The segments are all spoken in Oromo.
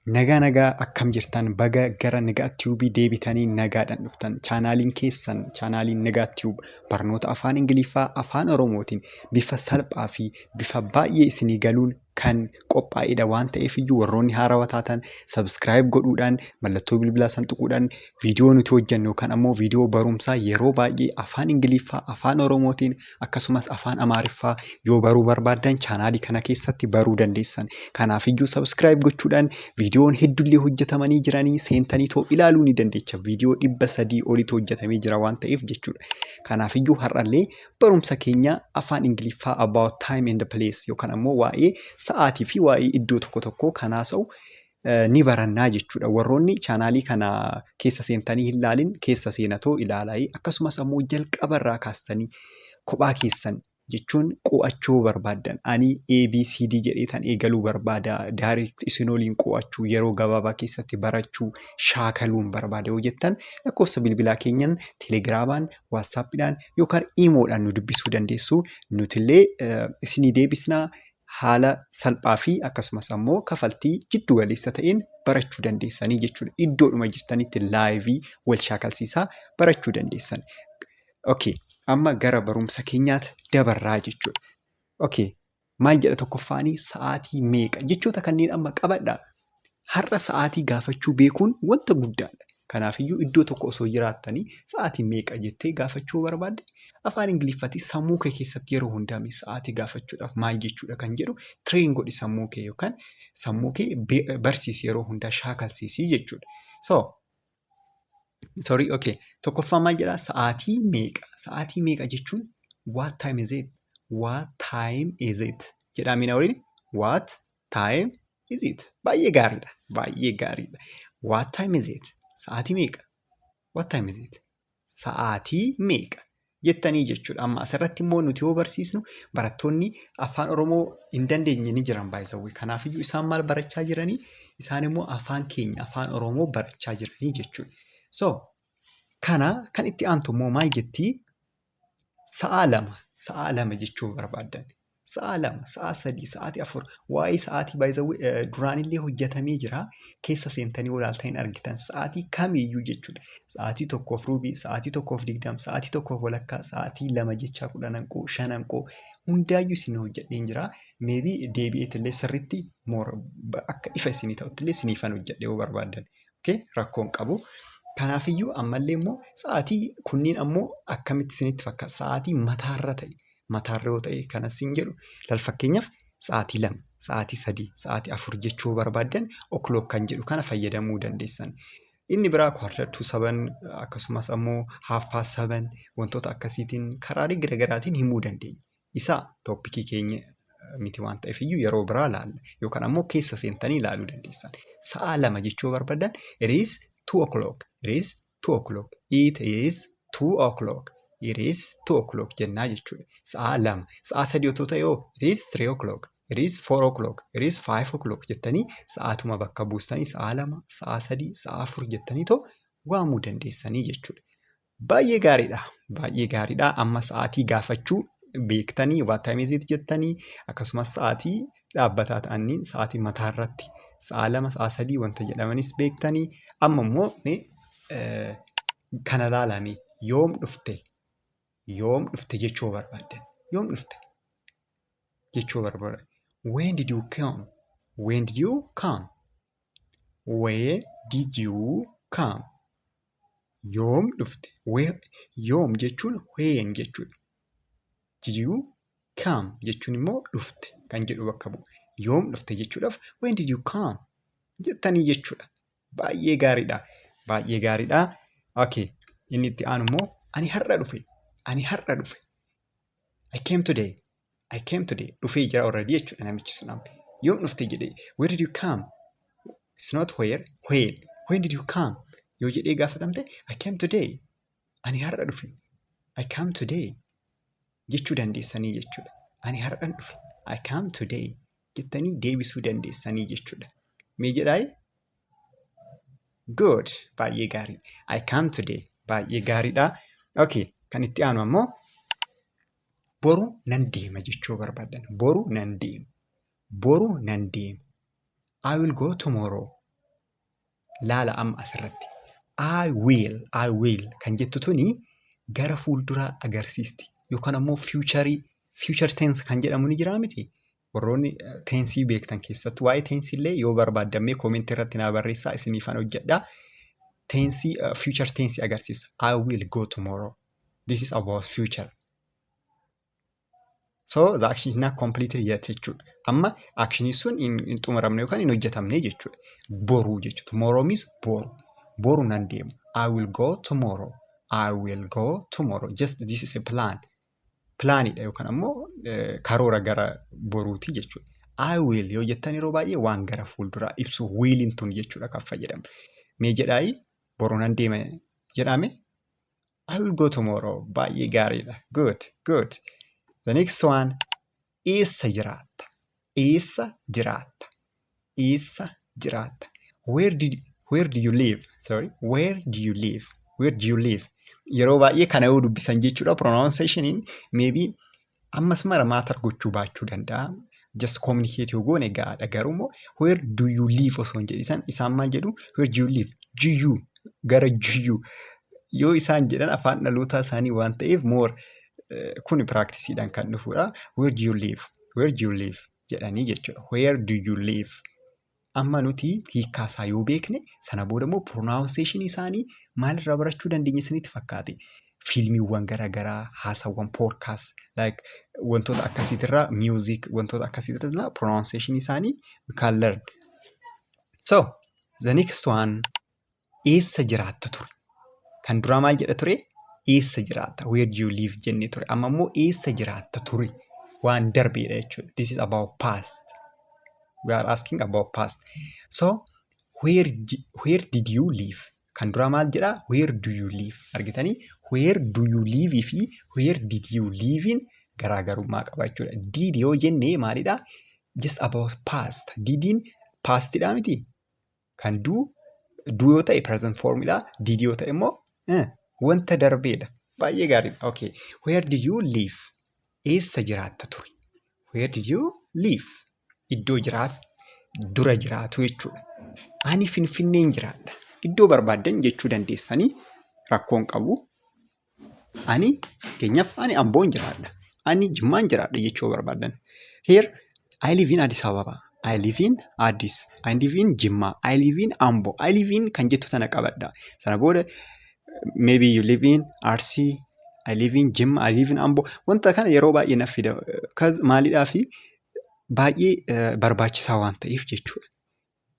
Nagaa akkam jirtan baga gara Nagaa Tiyuubii deebitanii nagaadhaan dhuftan. Chaanaaliin keessan chaanaaliin Nagaa Tiyuub barnoota afaan Ingiliffaa afaan Oromootiin bifa salphaa fi bifa baay'ee isinii galuun kan qophaa'edha waan ta'eef iyyuu warroonni haarawaa taatan sabskiraayib godhuudhaan mallattoo bilbilaa san tuquudhaan viidiyoo nuti hojjennu kan ammoo viidiyoo barumsaa yeroo baay'ee afaan Ingiliffaa afaan Oromootiin akkasumas afaan Amaariffaa yoo baruu barbaaddan chaanaalii kana keessatti baruu dandeessan. Kanaaf iyyuu sabskiraayib gochuudhaan viidiyoon hedduullee hojjetamanii jiranii seentanii too ilaaluu ni dandeecha. Viidiyoo 300 olitti hojjetamee jira waan ta'eef jechuudha. Kanaaf iyyuu har'allee barumsa keenya afaan Ingiliffaa about time and place yookaan ammoo waa'ee sa'aatii fi waa'ee iddoo tokko tokkoo kan haasa'u ni barannaa jechuudha. Warroonni chaanaalii kana keessa seentanii hin ilaalin keessa seenatoo ilaalaa akkasumas ammoo jalqabarraa kaastanii kophaa keessan jechuun qo'achuu barbaaddan ani ABCD jedheetan eegaluu barbaada direct isin waliin qo'achuu yeroo gabaabaa keessatti barachuu shaakaluun barbaada yoo jettan lakkoofsa bilbilaa keenyan teelegiraamaan waatsaappiidhaan yookaan iimoodhaan nu dubbisuu dandeessu nutillee isinii deebisnaa haala salphaa fi akkasumas ammoo kafaltii jiddu galeessa ta'een barachuu dandeessanii jechuudha. Iddoodhuma jirtanitti laayivii wal shaakalsiisaa barachuu dandeessan. Okay. Amma gara barumsa keenyaatti dabarraa jechuudha. Okay. Maal jedha tokkoffaanii sa'aatii meeqa jechoota kanneen amma qabadhaa. Har'a sa'aatii gaafachuu beekuun wanta guddaadha. Kanaafiyyuu iddoo tokko osoo jiraattanii sa'aatii meeqa jettee gaafachuu barbaadde afaan Ingiliffaatiin sammuu kee keessatti yeroo hundaame sa'aatii gaafachuudhaaf maal jechuudha kan jedhu tireen godhi sammuu kee yookaan sammuu kee barsiisi yeroo hundaa shaakalsiisii jechuudha. Okay. Tokkoffaa maal jedhaa sa'aatii meeqa? Sa'aatii meeqa jechuun what time is it? What time is it? Jedhaa mina waliin what time is it? Baay'ee gaariidha. Baay'ee gaariidha. What time is it? Sa'aatii meeqa? What time is it? Sa'aatii meeqa? Jettanii jechuudha. Amma asirratti immoo nuti yoo barsiisnu barattoonni afaan Oromoo hin dandeenye ni jiran baay'isawwan. Kanaafiyyuu isaan maal barachaa jiranii? Isaan immoo afaan keenya afaan Oromoo barachaa jiranii jechuudha. Kana kan itti aantu immoo maal jettii? Sa'a lama jechuu barbaaddan. Sa'a lama, sa'a sadii, sa'aatii afur. Waa'ee sa'aatii baay'isawwan duraanillee hojjetamee jira. Keessa seentanii olaaltanii argitan sa'aatii kamiiyyuu jechuudha. Sa'aatii tokkoof ruubii, sa'aatii tokkoof 20, sa'aatii tokkoof walakkaa, sa'aatii 2 jechaa 10 hanqoo, 5 hanqoo hundaayyuu isin hojjedheen jira. Meebii deebi'eetillee sirriitti akka ifa isinii ta'uttillee isiniifan hojjedhe yoo barbaaddan. Okay? Rakkoon qabu. Kanaafiyyuu ammallee immoo sa'aatii kunniin ammoo akkamitti isinitti fakkaata? Sa'aatii mataarra ta'e. Mataarra yoo ta'e kanas hin jedhu fakkeenyaaf sa'aatii 2, sa'aatii 3, sa'aatii 4 jechuu barbaaddan o'clock kan jedhu kana fayyadamuu dandeessan. Inni biraa 7 akkasumas ammoo 7:30 wantoota akkasiitiin karaalee garaagaraatiin himuu dandeenya. Isaa tooppikii keenya miti waan ta'eef iyyuu yeroo biraa ilaalla yookaan ammoo keessa seentanii ilaaluu dandeessan. Sa'a 2 jechuu barbaadan it is 2 o'clock. It is 2 o'clock. It is 2 o'clock. It is 2 o'clock jennaa jechuudha. Sa'a 2. Sa'a 3 otoo ta'e it is 3 o'clock. It is 4 o'clock. It is 5 o'clock jettanii sa'aatuma bakka buustanii sa'a 2, sa'a 3, sa'a 4 jettanii too waamuu dandeessanii jechuudha. Baay'ee gaariidha. Baay'ee gaariidha. Amma sa'aatii gaafachuu beektanii what time is it jettanii akkasumas sa'aatii dhaabbataa ta'anii sa'aatii mataarratti sa'a 2, sa'a 3 wanta jedhamanis beektanii amma immoo kana ilaalame yoom dhufte? Yoom dhufte jechuu barbaaddan. Yoom dhufte jechuu barbaaddan. When did you come? When did you come? When did you come? Yoom dhufte. Yoom jechuun when jechuudha. Did you come jechuun immoo dhufte kan jedhu bakka bu'u. Yoom dhufte jechuudhaaf when did you come jettanii jechuudha. Baay'ee gaariidha. Baay'ee gaariidha. Okay. Inni itti aanu immoo ani har'a dhufe. Ani har'a dhufe. I came today. I came today. Dhufee jira already jechuudha namichi sun amma. Yoom dhufte jedhee. Where did you come? It's not where. When. When did you come? Yoo jedhee gaafatamte I came today. Ani har'a dhufe. I came today. Jechuu dandeessanii jechuudha. Ani har'an dhufe. I came today. Jettanii deebisuu dandeessanii jechuudha. Mee jedhaayi? Good. Baay'ee gaarii. I came today. Baay'ee gaariidha. Okay. Kan itti aanu ammoo boru nan deema jechuu barbaadan. Boru nan deema. Boru nan deema. I will go tomorrow. laala amma asirratti. I will kan jettu tuni gara fuulduraa agarsiisti. Yookaan ammoo future tense kan jedhamu ni jira miti. Warroonni teensii beektan keessatti waa'ee teensii illee yoo barbaadamee koomentii irratti naa barreessaa isiniifan hojjedhaa. Teensii future tensii agarsiisa. I will go tomorrow. This is about future. So the action is not completed yet jechuudha. Amma actionii sun hin xumuramne yookaan hin hojjetamne jechuudha. Boruu jechuudha. Tomorrow means boru. Boru nan deemu. I will go tomorrow. I will go tomorrow. Just this is a plan. Plaanidha yookaan ammoo karoora gara boruuti jechuudha. I will yoo jettan yeroo baay'ee waan gara fuulduraa ibsu willing tun jechuudha kan fayyadamu. Mee jedhaayi boru nan deema jedhame I will go tomorrow. Baay'ee gaariidha. Good. The next one, eessa jiraatta? Eessa jiraatta? Eessa jiraatta? Where do you live? Sorry, where do you live? Where do you live? Yeroo baay'ee kana yoo dubbisan jechuudha. Pronunciationiin maybe ammas mara maatar gochuu baachuu danda'a. Just communicate yoo goone gaadha. Garuummoo where do you live osoo hin jedhisan isaan maal jedhu where do you live? GU gara GU yoo isaan jedhan afaan dhalootaa isaanii waan ta'eef more kuni practiceidhaan kan dhufudha. Where do you live? Where do you live? jedhanii jechuudha. Where do you live? Amma nuti hiikkaasaa yoo beekne sana booda immoo pronunciation isaanii maalirraa barachuu dandeenya isinitti fakkaate? Fiilmiiwwan garaagaraa, haasawwan podcast, like wantoota akkasiitirraa music wantoota akkasiitirraa pronunciation isaanii we can learn. So the next one, eessa jiraatta ture? Kan duraa maal jedha ture? Eessa jiraatta? Where do you live jennee ture. Amma immoo eessa jiraatta ture? Waan darbeedha jechuudha. This is about past. We are asking about past. So where did you live? Kan duraa maal jedha? Where do you live? Argitanii? Where do you live fi where did you live in garaagarummaa qaba jechuudha. Did yoo jennee maalidha? Just about past. Didiin pastidha miti. Kan do yoo ta'e present formidha. Did yoo ta'e immoo wanta darbeedha. Baay'ee gaariidha. Okay. Where did you live? Eessa jiraatta ture? Where did you live? Iddoo dura jiraatu jechuudha. Ani Finfinneen jiraadha. Iddoo barbaaddan jechuu dandeessanii rakkoon qabu. Ani fakkeenyaaf ani Amboon jiraadha. Ani Jimmaan jiraadha jechuu barbaaddan. Here I live in Addis Ababa. I live in Addis. I live in Jimma. I live in Ambo. I live in kan jettu sana qabadha. Sana booda maybe you live in Arsii. I live in Jimma. I live in Ambo. Wanta kana yeroo baay'ee na fida. Maalidhaa fi baay'ee barbaachisaa waan ta'eef jechuudha.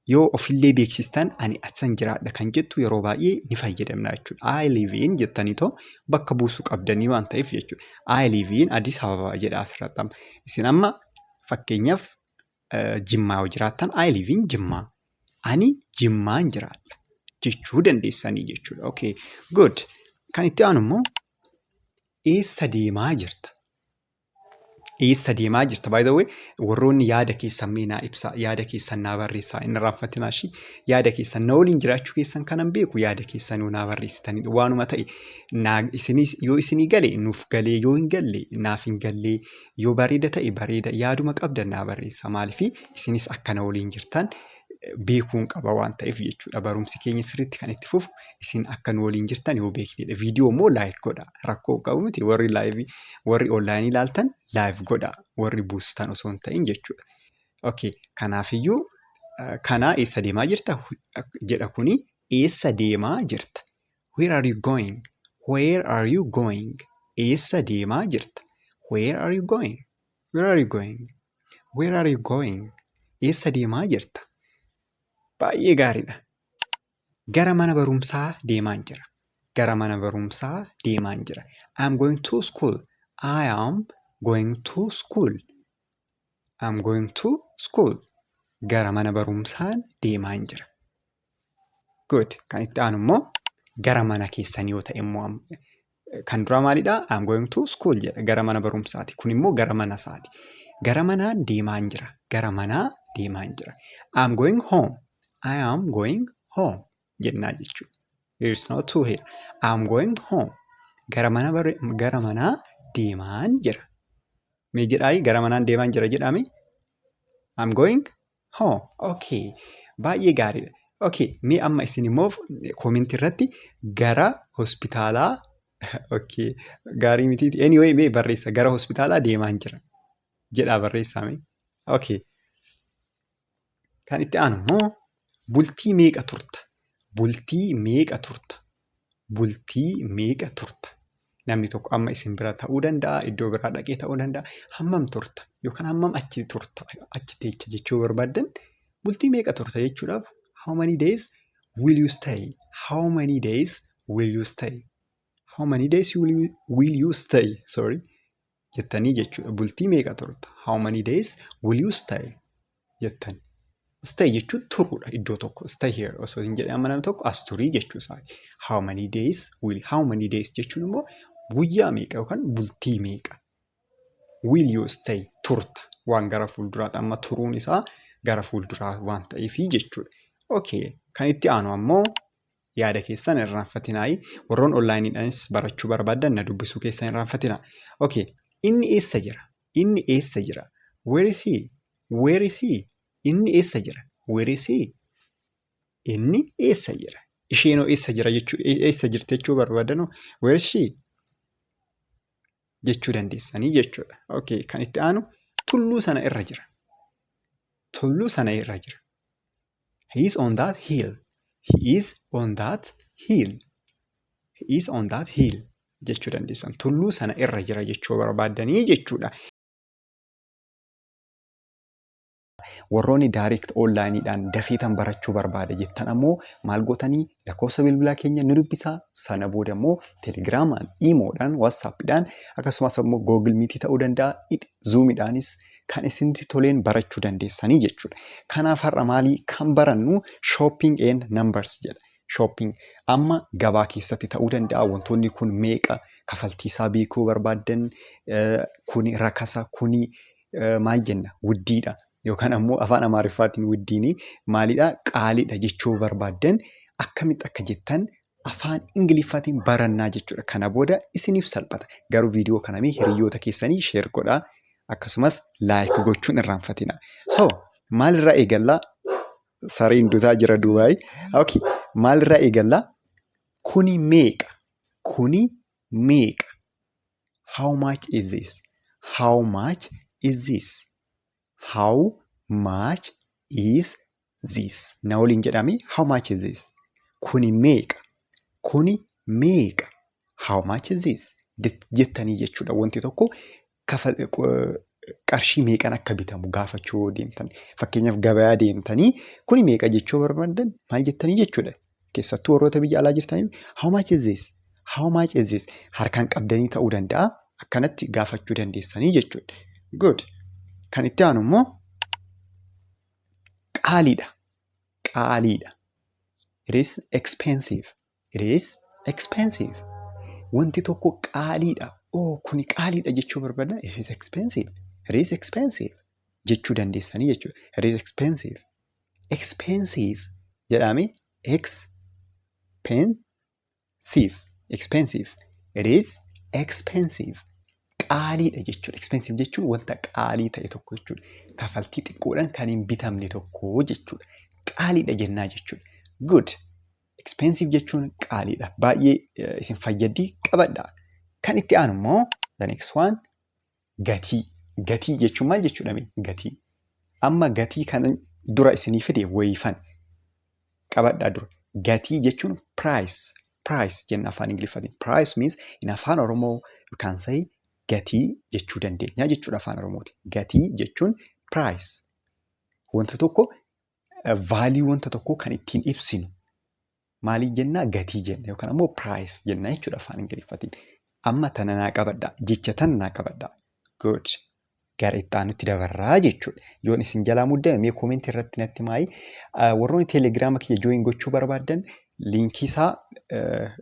Yoo ofillee beeksistan ani asan jiraadha kan jettu yeroo baay'ee ni fayyadamna jechuudha. I live in jettanii too bakka buusuu qabdanii waan ta'eef jechuudha. I live in Addis Ababa jedha asirratti. Isin amma fakkeenyaaf Jimmaa yoo jiraattan I live in Jimmaa. Ani Jimmaan jiraadha jechuu dandeessanii jechuudha. Okay, good. Kan itti aanu immoo eessa deemaa jirta? Eessa deemaa jirta? By the way, warroonni yaada keessan naa ibsaa, yaada keessan naa barreessaa. Inni raanfatinaa shi yaada keessan na waliin jiraachuu keessan kanan beeku yaada keessan naa barreessitanii waanuma ta'e yoo isinii gale nuuf galee yoo hin galle naaf hin galle yoo bareeda ta'e bareeda yaaduma qabdan naa barreessa. Maaliif isinis akka na waliin jirtan beekuun qaba waan ta'eef jechuudha. Barumsi keenya sirriitti kan itti fufu isin akka nu waliin jirtan yoo beeknedha. Viidiyoo immoo laayik godha. Rakkoo qabu miti warri onlaayinii ilaaltan laayif godha. Warri buustan osoo hin ta'in jechuudha. Okay, kanaafiyyuu kana eessa deemaa jirta jedha kuni eessa deemaa jirta? Where are you going? Where are you going? Eessa deemaa jirta? Where are you going? Where are you going? Where are you going? Eessa deemaa jirta? Baay'ee gaariidha. Gara mana barumsaa deemaan jira. Gara mana barumsaa deemaan jira. I am going to school. I am going to school. I am going to school. Gara mana barumsaan deemaan jira. Good. Kan itti aanu immoo gara mana keessanii yoo ta'e immoo kan dura maalidha? I am going to school jedha. Gara mana barumsaati. Kun immoo gara mana isaati. Gara manaan deemaan jira. Gara manaa deemaan jira. I am going home. I am going home jennaa jechuudha. There is no to here. I am going home. Gara manaa deemaan jira. Mee jedhaayi gara manaan deemaan jira jedhame? I am going home. Okay. Baay'ee gaariidha. Okay, mee amma isin immoo koomentii irratti gara hospitaalaa okay, gaarii mitiiti. Anyway, mee barreessa gara hospitaalaa deemaan jira jedhaa barreessaame. Okay. Kan itti aanu immoo bultii meeqa turta? Bultii meeqa turta? Bultii meeqa turta? Namni tokko amma isin bira ta'uu danda'a, iddoo biraa dhaqee ta'uu danda'a. Hammam turta? Yookaan hammam achi turta? Achi teecha jechuu barbaaddan bultii meeqa turta jechuudhaaf how many days will you stay? How many days will you stay? How many days will you stay? Sorry. Jettanii jechuudha. Bultii meeqa turta? How many days will you stay? Jettani. Stay jechuun turuudha iddoo tokko. Stay here osoo hin jedhee amma namni tokko as turii jechuu isaati. How many days jechuun immoo guyyaa meeqa yookaan bultii meeqa? Will you stay? Turta. Waan gara fuulduraati. Amma turuun isaa gara fuulduraa waan ta'eefi jechuudha. Okay. Kan itti aanu ammoo yaada keessan hin irraanfatinaa. Warroon onlaayiniidhaanis barachuu barbaadan na dubbisuu keessan hin irraanfatinaa. Okay. Inni eessa jira? Inni eessa jira? Where is he? Where is he? Inni eessa jira? Where is he? Inni eessa jira? Isheenoo eessa jira jechuu eessa jirti jechuu barbaadanoo where is she? Jechuu dandeessanii jechuudha. Okay, kan itti aanu tulluu sana irra jira. Tulluu sana irra jira. He is on that hill. He is on that hill. He is on that hill. Jechuu dandeessan. Tulluu sana irra jira jechuu barbaadanii jechuudha. Warroonni direct onlineidhaan dafeetan barachuu barbaada jettan ammoo maal gootanii lakkoofsa bilbilaa keenya nu dubbisaa. Sana booda immoo telegiraamaan, iimoodhaan, waatsaappiidhaan akkasumas immoo googil miitii ta'uu danda'a. Zuumidhaanis kan isinitti toleen barachuu dandeessanii jechuudha. Kanaaf har'a maalii kan barannu shopping and numbers jedha. Shopping amma gabaa keessatti ta'uu danda'a. Wantoonni kun meeqa kafaltiisaa beekuu barbaaddan kuni rakasa kuni maal jenna wuddiidha. Yookaan ammoo afaan Amaariffaatiin wuddiinii maalidhaa qaaliidha jechuu barbaaddan akkamitti akka jettan afaan Ingiliffaatiin barannaa jechuudha. Kana booda isiniif salphata. Garuu viidiyoo kanamee hiriyoota keessanii sheer godhaa. Akkasumas laayik gochuun irraanfatina. So maalirraa eegallaa? Sariin dutaa jira Dubaay. Okay. Maalirraa eegallaa? Kuni meeqa? Kuni meeqa? How much is this? How much is this? How much is this? Na waliin jedhame how much is this? Kuni meeqa? Kuni meeqa? How much is this? Jettanii jechuudha. Wanti tokko qarshii meeqan akka bitamu gaafachuu deemtan. Fakkeenyaaf gabayaa deemtanii kuni meeqa jechuu barbaadan maal jettanii jechuudha. Keessattuu warroota biyya alaa jirtaniif how much is this? How much is this? Harkaan qabdanii ta'uu danda'a. Akkanatti gaafachuu dandeessanii jechuudha. Good. Kan itti aanu immoo qaaliidha. Qaaliidha. It is expensive. It is expensive. Wanti tokko qaaliidha. Oh, kuni qaaliidha jechuu barbaadan it is expensive. It is expensive. Jechuu dandeessanii jechuudha. It is expensive. Expensive jedhame expensive. It is expensive. Qaaliidha jechuudha. Expensive jechuun wanta qaalii ta'e tokko jechuudha. Kafaltii xiqqoodhaan kan hin bitamne tokko jechuudha. Qaaliidha jennaa jechuudha. Good. Expensive jechuun qaaliidha. Baay'ee isin fayyadii qabadha. Kan itti aanu immoo the next one gatii. Gatii jechuun maal jechuudha? Gatii. Amma gatii kan dura isinii fide wayifan qabadhaa dura. Gatii jechuun price. Price jenna afaan Ingiliffaatiin. Price means in afaan Oromoo you can say gatii jechuu dandeenya jechuudha afaan Oromooti. Gatii jechuun price. Wanta tokko value wanta tokko kan ittiin ibsinu. Maaliif jennaa? Gatii jenna yookaan ammoo price jenna jechuudha afaan Ingiliffaatiin. Amma tana naa qabadhaa. Jecha tana naa qabadhaa. Good. Gara itti aanutti dabarraa jechuudha. Yoon isin jalaa muddame mee koomentii irratti natti maayi. Warroonni teelegiraama kiyya jooyin gochuu barbaadan liinkii isaa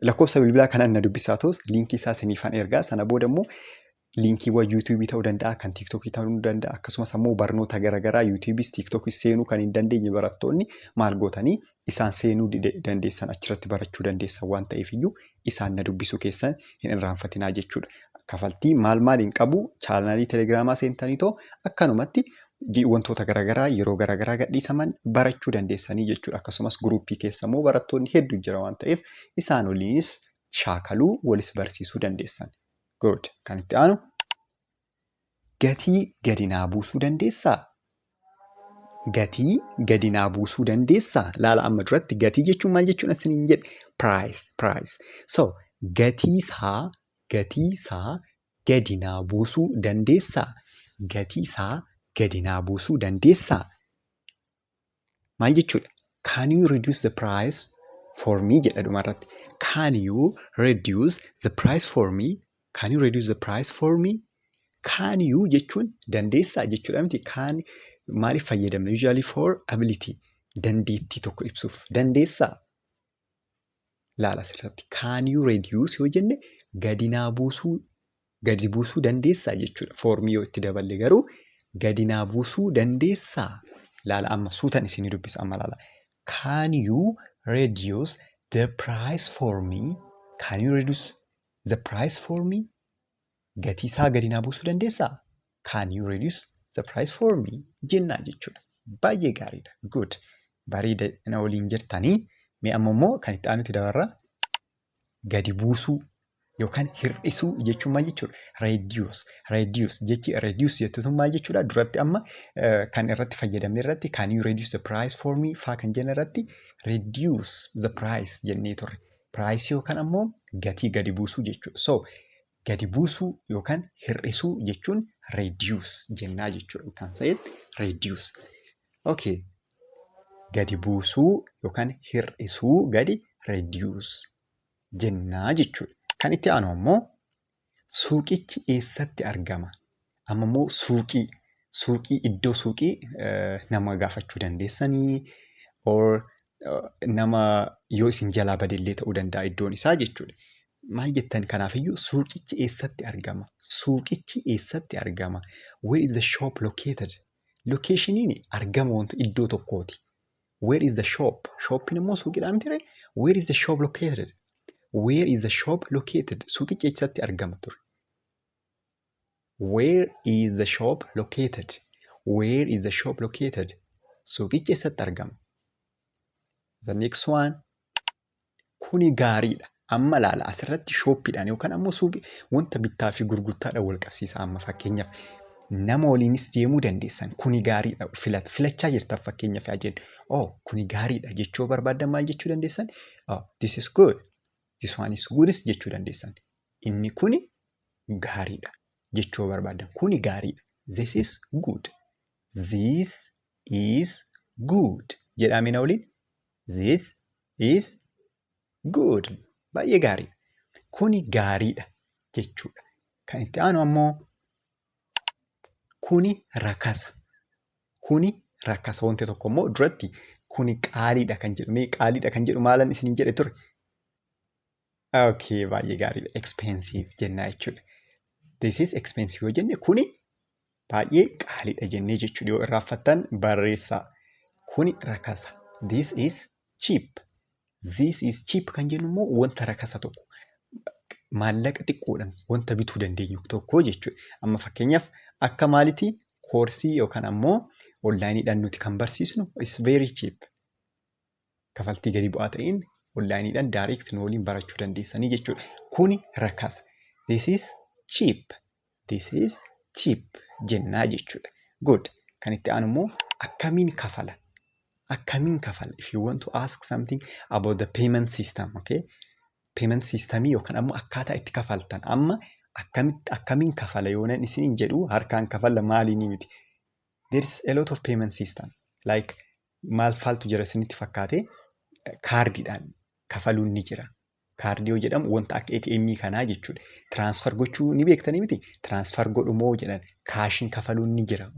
lakkoofsa bilbilaa kanaan na dubbisaa ta'us liinkii isaa isiniifan ergaa. Sana booda immoo liinkiiwwan yuutuubii ta'uu danda'a, kan tiiktookii ta'uu danda'a. Akkasumas ammoo barnoota garaagaraa yuutuubiis tiiktookis seenuu kan hin dandeenye barattoonni maal gootanii isaan seenuu dandeessan achirratti barachuu dandeessan waan ta'eef iyyuu isaan na dubbisuu keessan hin irraanfatinaa jechuudha. Kafaltii maal hin qabu chaanaalii teelegiraamaa seentanii ta'u akkanumatti wantoota garaagaraa yeroo garaagaraa gadhiisaman barachuu dandeessanii jechuudha. Akkasumas guruppii keessa immoo barattoonni hedduu jira waan ta'eef isaan waliinis shaakaluu walis barsiisuu dandeessan. Good. Kan itti aanu gatii gadi naa buusuu dandeessaa? Gatii gadi naa buusuu dandeessaa? Laala amma duratti gatii jechuun maal jechuudha isiniin jedhe? Price. So gatiisaa gadi naa buusuu dandeessaa? Gatiisaa gadi naa buusuu dandeessaa? Maal jechuudha? Can you reduce the price for me jedha dhumarratti. Can you reduce the price for me? Can you reduce the price for me? Can you jechuun dandeessaa jechuudha miti. Can maaliif fayyadamna? Usually for ability. Dandeettii tokko ibsuuf. Dandeessaa? Laala asirratti. Can you reduce yoo jenne gadi buusuu dandeessaa jechuudha. Foormii yoo itti daballe garuu gadi naa buusuu dandeessaa? Laala amma suutan isinii dubbisa amma laala. Can you reduce the price for me? Can you reduce the price for me? Gatiisaa gadi naa buusuu dandeessaa? Can you reduce the price for me? Jennaa jechuudha. Baay'ee gaariidha. Good. Bareeda na waliin jirtanii. Mee amma immoo kan itti aanutti dabarraa gadi buusuu yookaan hir'isuu jechuun maal jechuudha? Reduce jechi reduce jettuun maal jechuudha? Duratti amma kan irratti fayyadamne irratti can you reduce the price for me faa kan jenne irratti reduce the price jennee turre. Price yookaan ammoo gatii gadi buusuu jechuudha. So gadi buusuu yookaan hir'isuu jechuun reduce jennaa jechuudha. Kan ta'etti reduce. Okay. Gadi buusuu yookaan hir'isuu gadi reduce jennaa jechuudha. Kan itti aanu ammoo suuqichi eessatti argama? Amma immoo suuqii iddoo suuqii nama gaafachuu dandeessanii or nama yoo isin jalaa badellee ta'uu danda'a iddoon isaa jechuudha. Maal jettan kanaafiyyuu suuqichi eessatti argama? Suuqichi eessatti argama? Where is the shop located? Locationin argama wanta iddoo tokkooti. Where is the shop? Shopin immoo suuqiidhaan ture. Where is the shop located? Where is the shop located? Suuqichi eessatti argama ture. Where is the shop located? Where is the shop located? Suuqichi eessatti argama? The next one. Kuni gaariidha. Amma laala asirratti shoppiidhaan yookaan ammoo suuqii wanta bittaa fi gurgurtaadhaan wal qabsiisa. Amma fakkeenyaaf nama waliinis deemuu dandeessan. Kuni gaariidha. Filachaa jirtan fakkeenyaaf yaa jennu. Oh, kuni gaariidha jechuu barbaaddan maal jechuu dandeessan? Oh, this is good. This one is good jechuu dandeessan. Inni kuni gaariidha jechuu barbaaddan. Kuni gaariidha. This is good. This is good. Jedhamina waliin. This is good. Baay'ee gaarii. Kuni gaariidha jechuudha. Kan itti aanu ammoo kuni rakasa. Kuni rakasa wanti tokko immoo duratti kuni qaaliidha kan jedhu. Mee qaaliidha kan jedhu maalan isin jedhe ture? Okay, baay'ee gaariidha. Expensive jennaa jechuudha. This is expensive yoo jenne kuni baay'ee qaaliidha jennee jechuudha. Yoo irraanfattan barreessaa. Kuni rakasa. This is cheap. This is cheap kan jennu immoo wanta rakasa tokko maallaqa xiqqoodhaan wanta bituu dandeenyu tokko jechuudha. Amma fakkeenyaaf akka maalitii koorsii yookaan ammoo onlaayiniidhaan nuti kan barsiisnu is very cheap. Kafaltii gadi bu'aa ta'een onlaayiniidhaan direct nu waliin barachuu dandeessanii jechuudha. Kuni rakasa. This is cheap. This is cheap jennaa jechuudha. Good. Kan itti aanu immoo akkamiin kafala? Akkamiin kafala? If you want to ask something about the payment system, okay? Payment system yookaan ammoo akkaataa itti kafaltan. Amma akkamiin kafala yoonan isiniin jedhu harkaan kafala maaliin miti. There is a lot of payment system. Like maal faaltu jira isinitti fakkaate kaardiidhaan kafaluun ni jira. Kaardii yoo jedhamu wanta akka ATM kanaa jechuudha. Transfer gochuu ni beektanii miti. Transfer godhumoo jedhan kaashiin kafaluun ni jira.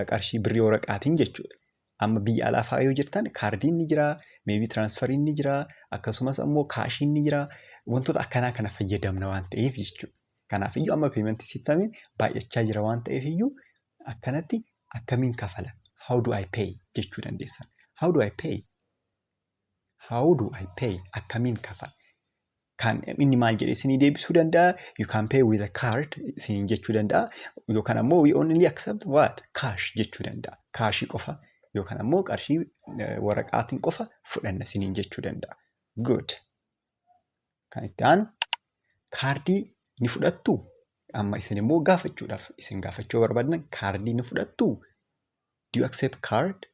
Qarshii birrii waraqaatiin jechuudha. Amma biyya alaafaa yoo jirtan kaardiin ni jira, maybe transferiin ni jira, akkasumas ammoo kaashiin ni jira. Wantoota akkanaa kana fayyadamna waan ta'eef jechuudha. Kanaaf iyyuu amma payment system baay'achaa jira waan ta'eef iyyuu akkanatti akkamiin kafala? How do I pay jechuu dandeessan. How do I pay? How do I pay? Akkamiin kafala? kan inni maal jedhee isinii deebisuu danda'a. You can pay with a card isiniin jechuu danda'a. Yookaan ammoo we only accept what? Cash jechuu danda'a. Kaashii qofa yookaan ammoo qarshii waraqaatiin qofa fudhanna isiniin jechuu danda'a. Good. Kan itti aanu kaardii ni fudhattuu? Amma isin immoo gaafachuudhaaf isin gaafachuu barbaadan kaardii ni fudhattuu? Do you accept card?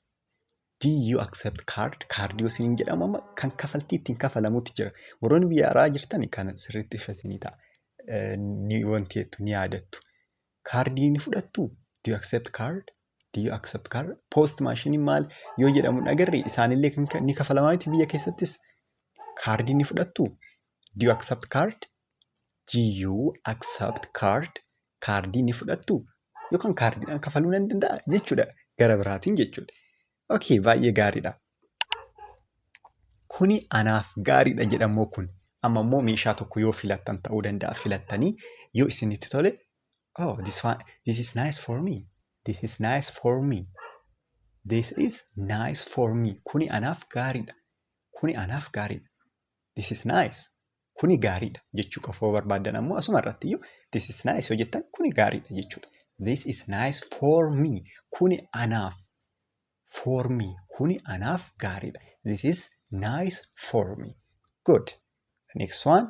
Do you accept card? Kaardii isiniin jedhamu amma kan kafaltii ittiin kafalamuutti jira. Warroonni biyya alaa jirtan kan sirriitti ifasinii ta'a. Ni wanteettu ni yaadattu. Kaardii ni fudhattuu? Do you accept card? Do you accept card? Post maashinii maal yoo jedhamu agarre isaanillee ni kafalamaa miti biyya keessattis. Kaardii ni fudhattuu? Do you accept card? Do you accept card? Kaardii ni fudhattuu? Yookaan kaardiidhaan kafaluu nan danda'a jechuudha. Gara biraatiin jechuudha. Okay, baay'ee gaariidha. Kuni anaaf gaariidha jedhamoo kun. Amma immoo meeshaa tokko yoo filattan ta'uu danda'a. Filattanii yoo isinitti tole, oh, this is nice for me. This is nice for me. This is nice for me. Kuni anaaf gaariidha. Kuni anaaf gaariidha. This is nice. Kuni gaariidha jechuu qofa barbaadan ammoo asuma irratti iyyuu this is nice yoo jettan kuni gaariidha jechuudha. This is nice for me. Kuni anaaf. For me. Kuni anaaf gaariidha. This is nice for me. Good. The next one.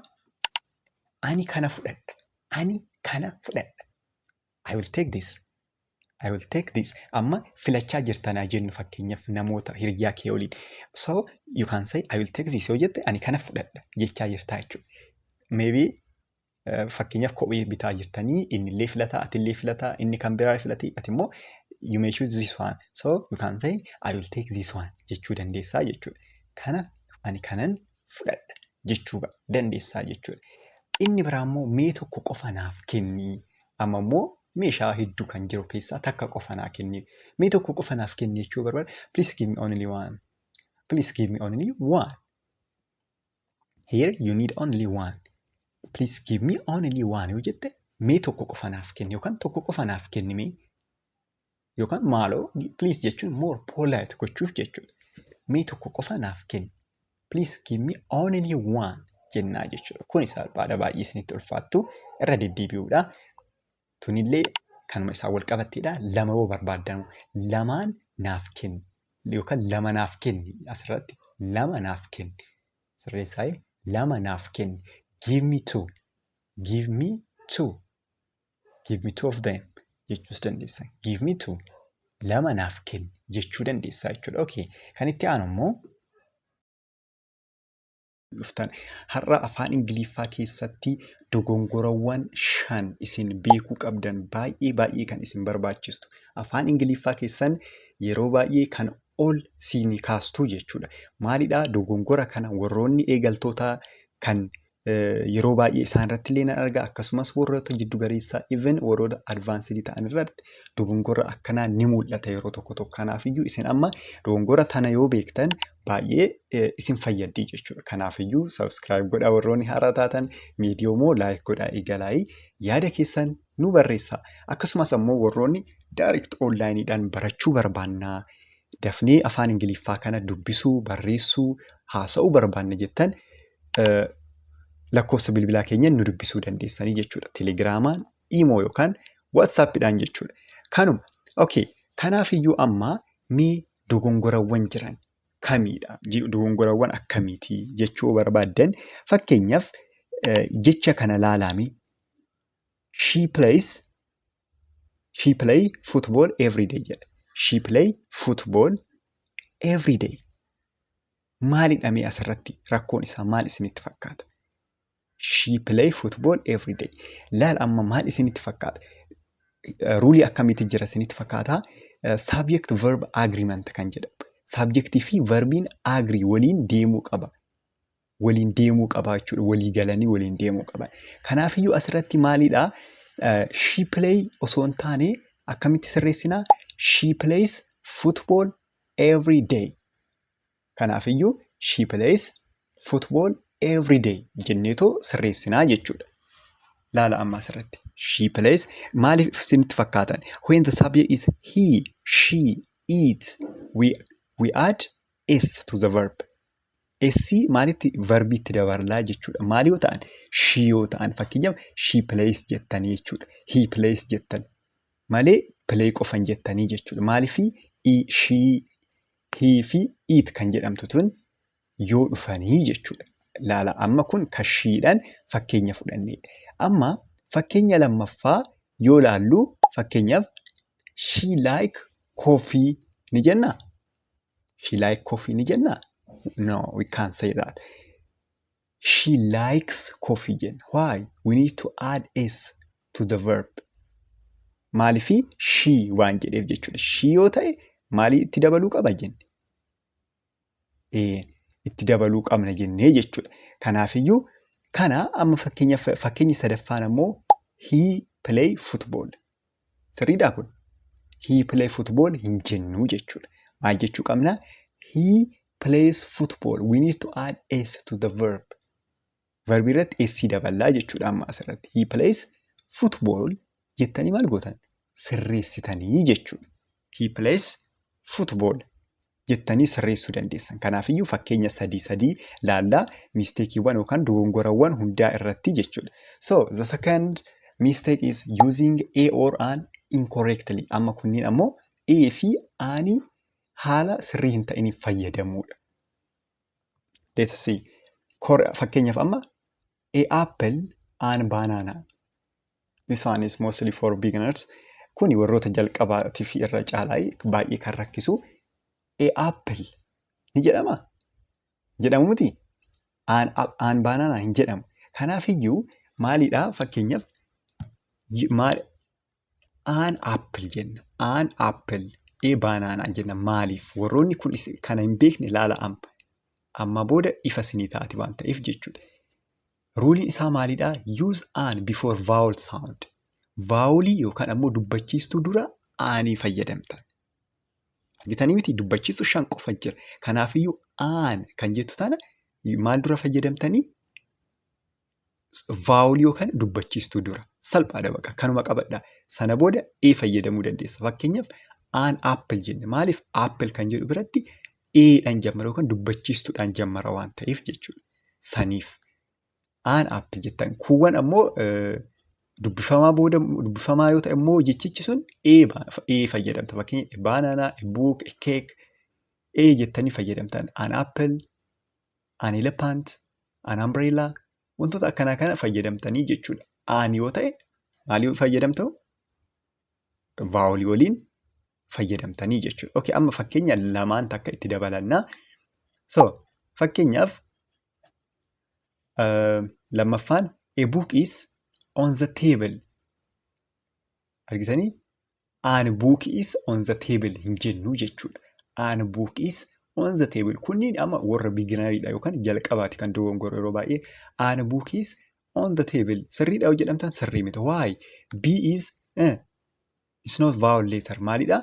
Ani kana fudhadha. Ani kana fudhadha. I will take this. I will take this. Amma filachaa jirtanaa jennu fakkeenyaaf namoota hiriyaa kee waliin. So you can say I will take this yoo jette ani kana fudhadha jechaa jirtaa jechuudha. Maybe fakkeenyaaf kophee bitaa jirtanii inni illee filataa ati illee filataa inni kan biraa filatii ati immoo you may choose this one. So you can say I will take this one jechuu dandeessaa jechuudha. Kana ani kanan fudhadha jechuu dandeessaa jechuudha. Inni biraa immoo mee tokko qofa naaf kennii. Amma immoo meeshaa hedduu kan jiru keessaa takka qofa naa kenni. Mee tokko qofa naaf kenni jechuu barbaada. Please give me only one. Please give me only one. Here you need only one. Please give me only one yoo jette mee tokko qofa naaf kenni yookaan tokko qofa naaf kenni mee yookaan maaloo please jechuun more polite gochuuf jechuudha. Mee tokko qofa naaf kenni. Please give me only one jennaa jechuudha. Kun salphaadha baay'ee isinitti ulfaattu irra deddeebi'uudha. Tunillee kanuma isaa wal qabatteedha. Lama yoo barbaaddan lamaan naaf kenni yookaan lama naaf kenni asirratti lama naaf kenni. Sirreessaayee lama naaf kenni. Give me two. Give me two. Give me two of them jechuus dandeessa. Give me two. Lama naaf kenni jechuu dandeessaa jechuudha. Okay. Kan itti aanu immoo dhuftan har'a afaan Ingiliffaa keessatti dogongorawwan 5 isin beekuu qabdan baay'ee kan isin barbaachistu. Afaan Ingiliffaa keessan yeroo baay'ee kan ol siinii kaastuu jechuudha. Maalidhaa dogongora kana warroonni eegaltoota kan yeroo baay'ee isaan irratti illee nan argaa akkasumas warroota jiddu galeessaa even warroota advaansii ta'an irratti dogongora akkanaa ni mul'ata yeroo tokko. Kanaaf iyyuu isin amma dogongora tana yoo beektan baay'ee isin fayyaddi jechuudha. Kanaaf iyyuu subscribe godhaa warroonni haaraa taatan viidiyoo moo like godhaa eegalaayii yaada keessan nu barreessaa. Akkasumas ammoo warroonni direct onlineidhaan barachuu barbaannaa dafnee afaan Ingiliffaa kana dubbisuu, barreessuu, haasa'uu barbaanna jettan lakkoofsa bilbilaa keenya nu dubbisuu dandeessanii jechuudha. Telegiraamaan, Imo yookaan WhatsAppidhaan jechuudha. Kanuma. Okay. Kanaaf iyyuu amma mee dogongorawwan jiran kamiidha? Dogongorawwan akkamiitii jechuu barbaaddan fakkeenyaaf jecha kana laalaami. She play football every day jedha. She play football every day. Maalidha mee asirratti rakkoon isaa maal isinitti fakkaata? She play football every day. Laal amma maal isinitti fakkaata? Ruulii akkamiitti jira isinitti fakkaata? Subject verb agreement kan jedhamu. Subjectii fi verbiin agree waliin deemuu qaba. Waliin deemuu qaba jechuudha. Walii galanii waliin deemuu qaba. Kanaaf iyyuu asirratti maalidha? She play osoo hin taane akkamitti sirreessinaa? She plays football every day. Kanaaf iyyuu she plays football every day jenneetoo sirreessinaa jechuudha. Laala amma asirratti. She plays. Maaliif isinitti fakkaatan? When the subject is he, she, it, we add s to the verb. Essi maalitti verbiitti dabalaa jechuudha. Maali yoo ta'an? She yoo ta'an fakkeenyaaf she plays jettanii jechuudha. He plays jettan malee play qofan jettanii jechuudha. Maaliifii she, he fi it kan jedhamtu tun yoo dhufanii jechuudha. Laala amma kun kashiidhaan fakkeenya fudhanneedha. Amma fakkeenya lammaffaa yoo laallu fakkeenyaaf she like coffee ni jennaa? She like coffee ni jennaa? No, we can't say that. She likes coffee jenna. Why? We need to add s to the verb. Maaliifii she waan jedheef jechuudha. She yoo ta'e maalii itti dabaluu qaba jenne? Itti dabaluu qabna jennee jechuudha. Kanaafiyyuu kana amma fakkeenyi sadaffaan ammoo he play football. Sirriidhaa kun? He play football hin jennuu jechuudha. Maal jechuu qabna? He plays football. We need to add s to the verb. Verbi irratti s dabalaa jechuudha amma asirratti. He plays football jettanii maal gootan? Sirreessitanii jechuudha. He plays football jettanii sirreessuu dandeessan. Kanaafiyyuu fakkeenya sadii laallaa misteekiiwwan yookaan dogongorawwan hundaa irratti jechuudha. So the second mistake is using a or an incorrectly. Amma kunniin ammoo a fi ani haala sirrii hin ta'iniif fayyadamuudha. Let's see. Fakkeenyaaf amma a apple and banana. This one is mostly for beginners. Kuni warroota jalqabaatiif irra caalaa baay'ee kan rakkisu. A apple ni jedhama? Jedhamu miti? An banana hin jedhamu. Kanaafiyyuu maalidhaa fakkeenyaaf an apple jenna. An apple. A banana jenna. Maaliif? Warroonni kun kana hin beekne laala amma booda ifa isinii taati waan ta'eef jechuudha. Ruuliin isaa maalidhaa? Use an before vowel sound. Vaawulii yookaan ammoo dubbachiistuu dura aanii fayyadamtan. Argitanii miti? Dubbachiistuu 5 qofa jira. Kanaafiyyuu aan kan jettu tana maal dura fayyadamtanii? Vaawulii yookaan dubbachiistuu dura. Salphaadha baqa. Kanuma qabadhaa. Sana booda fayyadamuu dandeessa. Fakkeenyaaf aan apple jenne. Maaliif apple kan jedhu biratti dhaan jammara yookaan dubbachiistuudhaan jammara waan ta'eef jechuudha. Saniif aan apple jettan. Kuuwwan ammoo dubbifamaa yoo ta'e immoo jechichi sun fayyadamta. Fakkeenyaaf banana, book, cake, jettanii fayyadamtan. An apple, an elephant, an umbrella, wantoota akkanaa kana fayyadamtanii jechuudha. Aan yoo ta'e maalii fayyadamtu? Vaawulii waliin fayyadamtanii jechuudha. Okay, amma fakkeenya lamaan takka itti dabalannaa. So, fakkeenyaaf lammaffaan a book is on the table. Argitanii? An book is on the table hin jennu jechuudha. An book is on the table. Kunniin amma warra beginneridha yookaan jalqabaati kan dogongoro yeroo baay'ee. An book is on the table. Sirriidha yoo jedhamtan sirrii miti. Why? B is it's not vowel letter. Maalidha?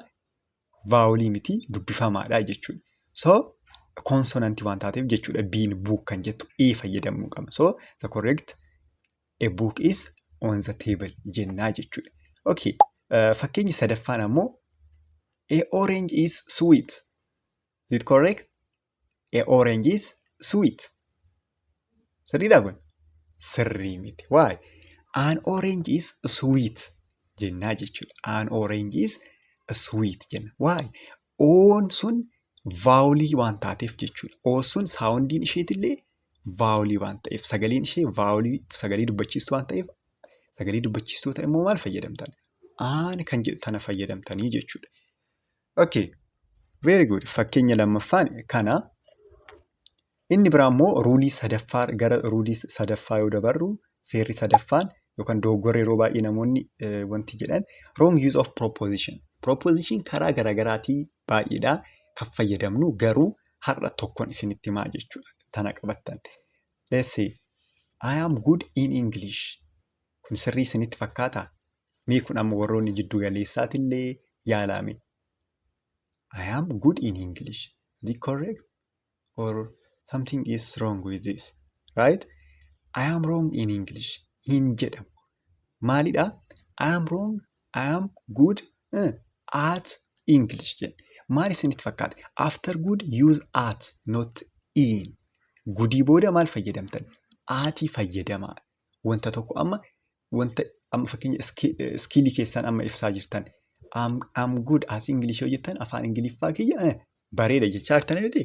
Vaawulii miti dubbifamaadha jechuudha. So, konsonantii waan taateef jechuudha. B'n book kan jettu fayyadamuu qaba. So, the correct a book is on the table jennaa jechuudha. Okay. Fakkeenyi sadaffaan ammoo a orange is sweet. Is it correct? A orange is sweet. Sirriidhaa kun? Sirrii miti. Why? An orange is sweet jennaa jechuudha. An orange is sweet jenna. Why? Oon sun vaawulii waan taateef jechuudha. Oon sun saawundiin isheetillee vaawulii waan ta'eef. Sagaleen ishee vaawulii sagalee dubbachiistuu waan ta'eef sagalee dubbachiistuu ta'e immoo maal fayyadamtan? Aan kan jedhu tana fayyadamtanii jechuudha. Okay. Very good. Fakkeenya lammaffaan kana. Inni biraa immoo ruulii sadaffaa gara ruulii sadaffaa yoo dabarru seerri sadaffaan yookaan dogoggora yeroo baay'ee namoonni wanti jedhan wrong use of proposition. Proposition karaa garaagaraatii baay'eedhaa kan fayyadamnu garuu har'a tokkoon isinitti himaa jechuudha. Tana qabattan. Let's say I am good in English. Kun sirrii isinitti fakkaataa? Mee kun amma warroonni jiddu galeessaatillee yaalame. I am good in English. Is it correct? Or something is wrong with this? Right? I am wrong in English. Hin jedhamu. Maalidha? I am wrong. I am good at English. Maal isinitti fakkaate? After good use at, not in. Gudii booda maal fayyadamtan? Aatii fayyadamaa. Wanta tokko amma fakkeenya iskiilii keessan amma ibsaa jirtan. I'm good as English yoo jettan afaan Ingiliffaa kiyya bareeda jechaa jirtan miti.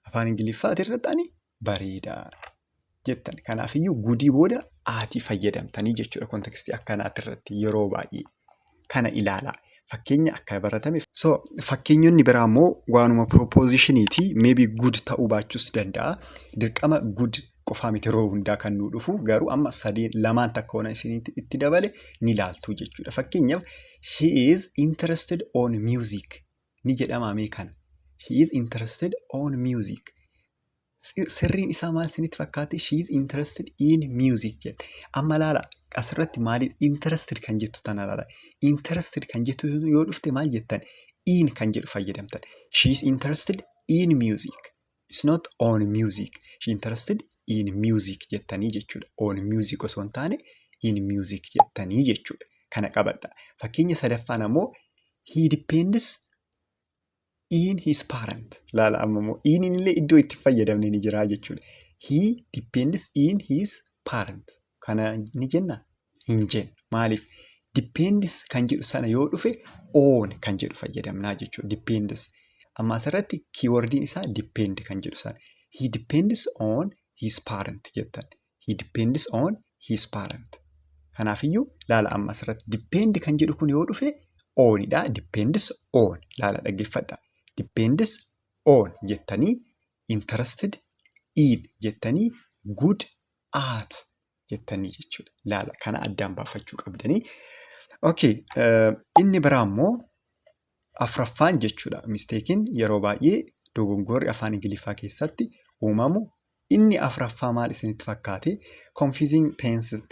Afaan Ingiliffaa irratti bareeda jettan. Kanaafiyyuu gudii booda aatii fayyadamtanii jechuudha kontekstii akkanaatti irratti yeroo baay'ee. Kana ilaalaa. Fakkeenya akka baratameef. So fakkeenyonni biraa immoo waanuma propositioniti maybe good ta'uu baachuus danda'a. Dirqama good qofaa miti yeroo hundaa kan nuu dhufu garuu amma lamaan takka waan isinitti itti dabale ni ilaaltu jechuudha. Fakkeenyaaf she is interested on music ni jedhama meekan. She is interested on music. Sirriin isaa maal isinitti fakkaate? She is interested in music jedha. Amma laala asirratti maaliin interested kan jettu tana laala. Interested kan jettu yoo dhufte maal jettan? In kan jedhu fayyadamtan. She is interested in music. It's not on music. She is interested in music jettanii jechuudha. On music osoo hin taane in music jettanii jechuudha. Kana qabadha. Fakkeenya sadaffaan ammoo he depends in his parent. Laala amma immoo in illee iddoo itti fayyadamne ni jira jechuudha. He depends in his parent. Kana ni jenna? Hin jennu. Maaliif? Depends kan jedhu sana yoo dhufe on kan jedhu fayyadamnaa jechuudha. Depends. Amma asirratti keywordiin isaa depend kan jedhu sana. He depends on his parent jettan. He depends on his parent. Kanaafiyyuu laala amma asirratti depend kan jedhu kun yoo dhufe onidha. Depends on. Laala dhaggeeffadha. Depends on jettanii interested in jettanii good at jettanii jechuudha. Laala kana addaan baafachuu qabdanii. Okay. Inni biraa immoo afraffaan jechuudha. Misteekiin yeroo baay'ee dogongorri afaan Ingiliffaa keessatti uumamu. Inni afraffaa maal isinitti fakkaate? Confusing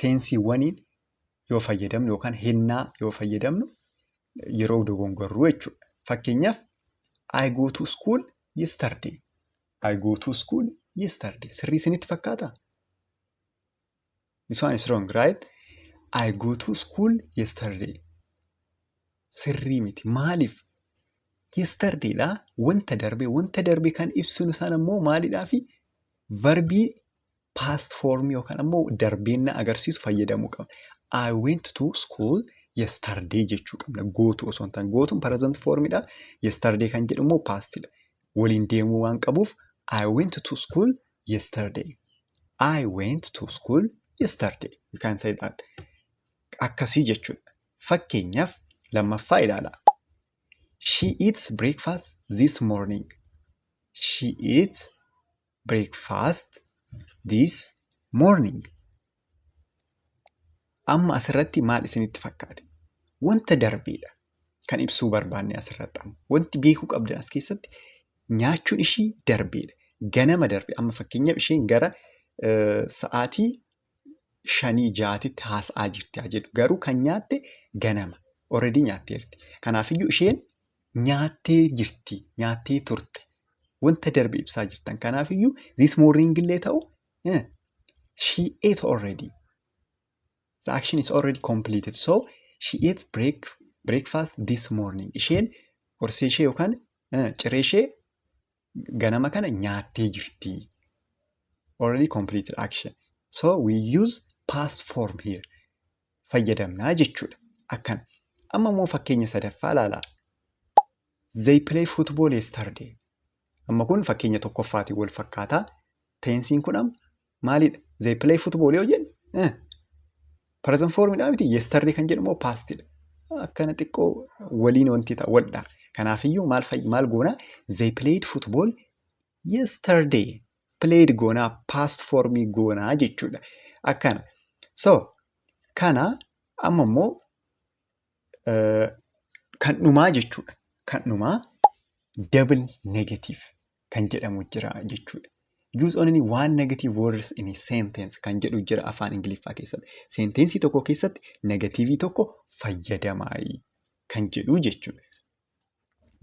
tensiiwwaniin yoo fayyadamnu yookaan hennaa yoo fayyadamnu yeroo dogongorru jechuudha. Fakkeenyaaf I go to school yesterday. I go to school yesterday. Sirrii isinitti fakkaata? This one is wrong, right? I go to school yesterday. Sirrii miti. Maaliif? Yesterday dha wanta darbe kan ibsinu sana immoo maalidhaafi verbii past form yookaan ammoo darbeenna agarsiisu fayyadamuu qabna. I went to school yesterday jechuu qabna. Go to osoo hin taane gootuun present formidha. Yesterday kan jedhu immoo pastidha. Waliin deemuu waan qabuuf I went to school yesterday. I went to school yesterday. You can say that. Akkasii jechuudha. Fakkeenyaaf lammaffaa ilaala. She eats breakfast this morning. She eats breakfast this morning. Amma asirratti maal isinitti fakkaate? Wanta darbeedha. Kan ibsuu barbaanne asirratti amma. Wanti beekuu qabdan as keessatti nyaachuun ishii darbeedha. Ganama darbe. Amma fakkeenyaaf isheen gara sa'aatii 5-6 haasa'aa jirti haa jedhu. Garuu kan nyaatte ganama. Already nyaatteerti. Kanaafiyyuu isheen nyaattee jirti. Nyaattee turte. Wanta darbe ibsaa jirtan. Kanaafiyyuu this morning illee ta'u she ate already. The action is already completed. So she ate breakfast this morning. Isheen qorsee ishee yookaan ciree ishee ganama kana nyaattee jirti. Already completed action. So we use past form here. Fayyadamnaa jechuudha. Akkana. Amma immoo fakkeenya sadaffaa ilaalaa. They play football yesterday. Amma kun fakkeenya tokkoffaati wal fakkaataa. Tensiin kun amma maalidha? They play football yoo jennu present formidha miti. Yesterday kan jedhu immoo pastidha. Akkana xiqqoo waliin wanti ta'a waldha. Kanaafiyyuu maal goona? They played football yesterday. Played goonaa past formii goonaa jechuudha. Akkana. So kana amma immoo kan dhumaa jechuudha. Kan dhumaa double negative kan jedhamu jira jechuudha. Use only one negative words in a sentence kan jedhu jira afaan Ingiliffaa keessatti. Sentensii tokko keessatti negatiivii tokko fayyadamaayi kan jedhu jechuudha.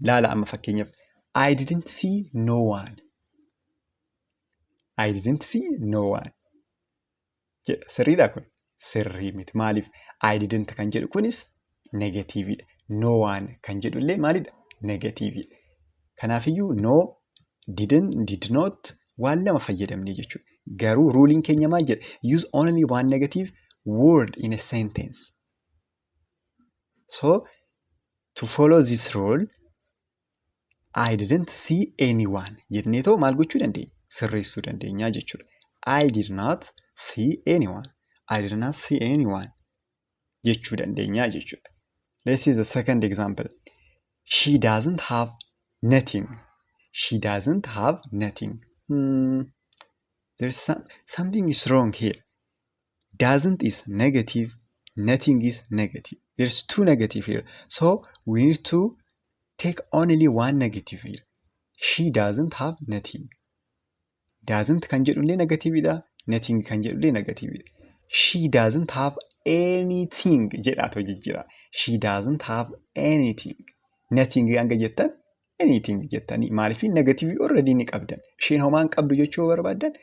Laala amma fakkeenyaaf I didn't see no one. I didn't see no one. Sirriidha kun? Sirrii miti. Maaliif? I didn't kan jedhu kunis negatiiviidha. No one kan jedhullee maalidha? Negatiiviidha. Kanaafiyyuu no, didn't, did not, waan lama fayyadamne jechuudha. Garuu ruuliin keenya maal jedha? Use only one negative word in a sentence. So, to follow this rule, I didn't see anyone jedhneetoo maal gochuu dandeenya? Sirreessuu dandeenya jechuudha. I did not see anyone. I did not see anyone jechuu dandeenya jechuudha. Let's see the second example. She doesn't have nothing. She doesn't have nothing. There's something is wrong here. Doesn't is negative. Nothing is negative. There's two negative here. So we need to take only one negative here. She doesn't have nothing. Doesn't kan jedhullee negativeidha. Nothing kan jedhullee negativeidha. She doesn't have anything jedhaatoo jijjiira. She doesn't have anything. Nothing hanga jettan anything jettanii maaliif negative already ni qabdan. Isheen homaa hin qabdu jechuu barbaaddan.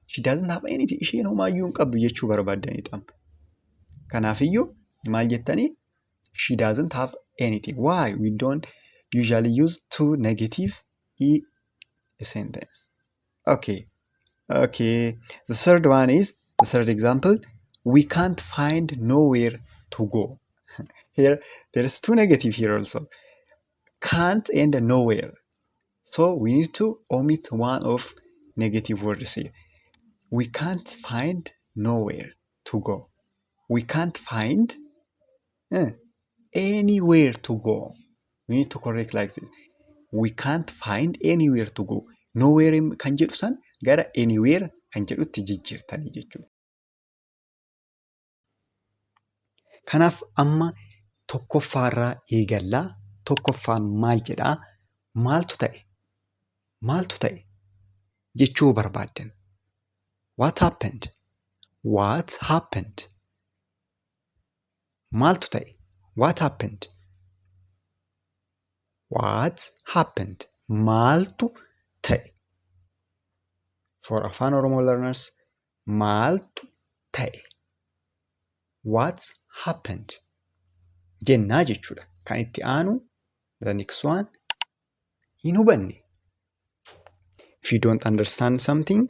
She doesn't have anything. Isheen homaayyuu hin qabdu jechuu barbaaddanidha. Kanaafiyyuu maal jettanii? She doesn't have anything. Why? We don't usually use two negative in a sentence. Okay. The third one is, the third example, we can't find nowhere to go. Here, there is two negative here also. Can't and nowhere. So we need to omit one of negative words here. We can't find nowhere to go. We can't find anywhere to go. We need to correct like this. We can't find anywhere to go. Nowhere kan jedhu san gara anywhere kan jedhutti jijjiirtanii jechuudha. Kanaaf amma tokkoffaarraa eegallaa. Tokkoffaan maal jedhaa? Maaltu ta'e? Maaltu ta'e? Jechuu barbaaddan. What happened? What happened? Maaltu ta'e? What happened? What happened? Maaltu ta'e? For Afaan Oromoo learners, maaltu ta'e? What happened? Jennaa jechuudha. Kan itti aanu, the next one, hin hubanne. If you don't understand something,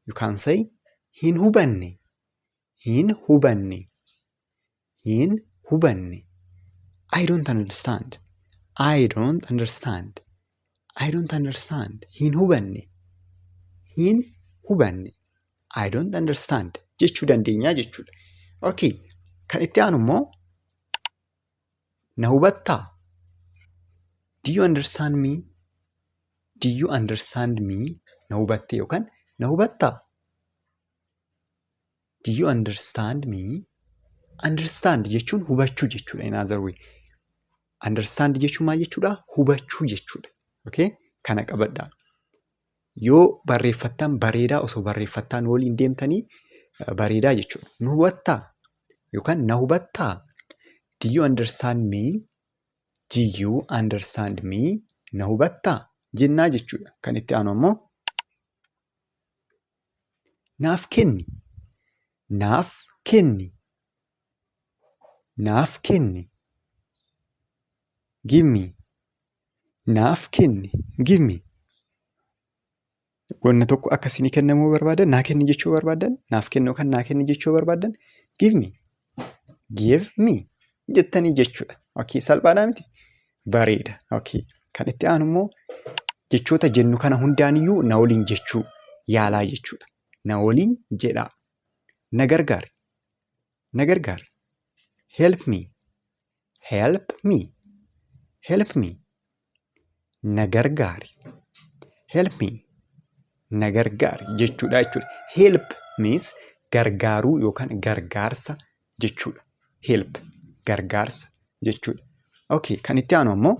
you can say hin hubanne. Hin hubanne. Hin hubanne. I don't understand. I don't understand. I don't understand. Hin hubanne. Hin hubanne. I don't understand. Jechuu dandeenya jechuudha. Okay. Kan itti aanu immoo na hubattaa? Do you understand me? Do you understand me? Na hubatte yookaan na hubattaa? Do you understand me? Understand jechuun hubachuu jechuudha. In other way. Understand jechuun maal jechuudha? Hubachuu jechuudha. Okay? Kana qabadhaa. Yoo barreeffattan bareedaa osoo barreeffattaan waliin deemtanii bareedaa jechuudha. Nu hubattaa? Yookaan na hubattaa? Do you understand me? Do you understand me? Na hubattaa? Jennaa jechuudha. Kan itti aanu ammoo naaf kenni. Naaf kenni. Naaf kenni. Give me. Naaf kenni. Give me. Wanna tokko akkasii kennamuu barbaadan, naa kenni jechuu barbaadan, naaf kennu yookaan naa kenni jechuu barbaadan, give me. Give me. Jettanii jechuudha. Okay, salphaadhaa miti? Bareeda. Okay. Kan itti aanu immoo jechoota jennu kana hundaaniyyuu na waliin jechuu yaalaa jechuudha. Na waliin jedhaa. Na gargaari. Na gargaari. Help me. Help me. Help me. Na gargaari. Help me. Na gargaari jechuudha jechuudha. Help means gargaaruu yookaan gargaarsa jechuudha. Help. Gargaarsa jechuudha. Okay, kan itti aanu ammoo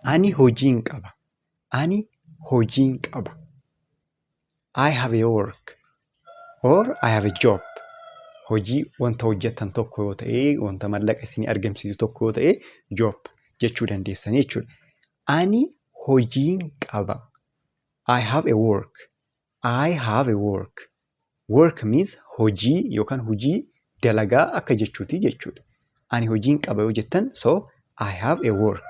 ani hojiin qaba. Ani hojiin qaba. I have a work or I have a job. Hojii wanta hojjetan tokko yoo ta'e, wanta mallaqa isinii argamsiisu tokko yoo ta'e, job jechuu dandeessanii jechuudha. Ani hojiin qaba. I have a work. I have a work. Work means hojii yookaan hojii dalagaa akka jechuuti jechuudha. Ani hojiin qaba yoo jettan, so I have a work.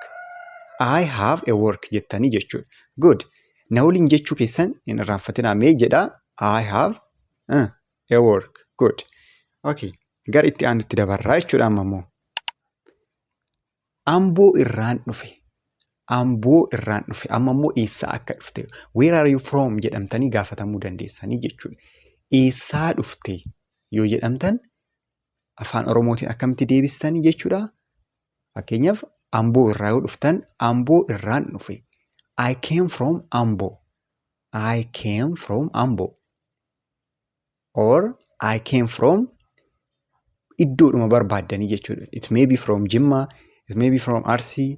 I have a work jettanii jechuudha. Good. Na waliin jechuu keessan hin irraanfatinaa. Mee jedhaa I have a work. Good. Okay. Gara itti aanutti dabarraa jechuudha amma immoo. Amboo irraan dhufe. Amboo irraan dhufe. Amma immoo eessaa akka dhufte. Where are you from jedhamtanii gaafatamuu dandeessanii jechuudha. Eessaa dhufte yoo jedhamtan afaan Oromootiin akkamitti deebistanii jechuudha. Fakkeenyaaf Amboo irraa yoo dhuftan Amboo irraan dhufe. I came from Ambo. I came from Ambo. Or I came from iddoodhuma barbaaddanii jechuudha. It may be from Jimma, it may be from Arsii,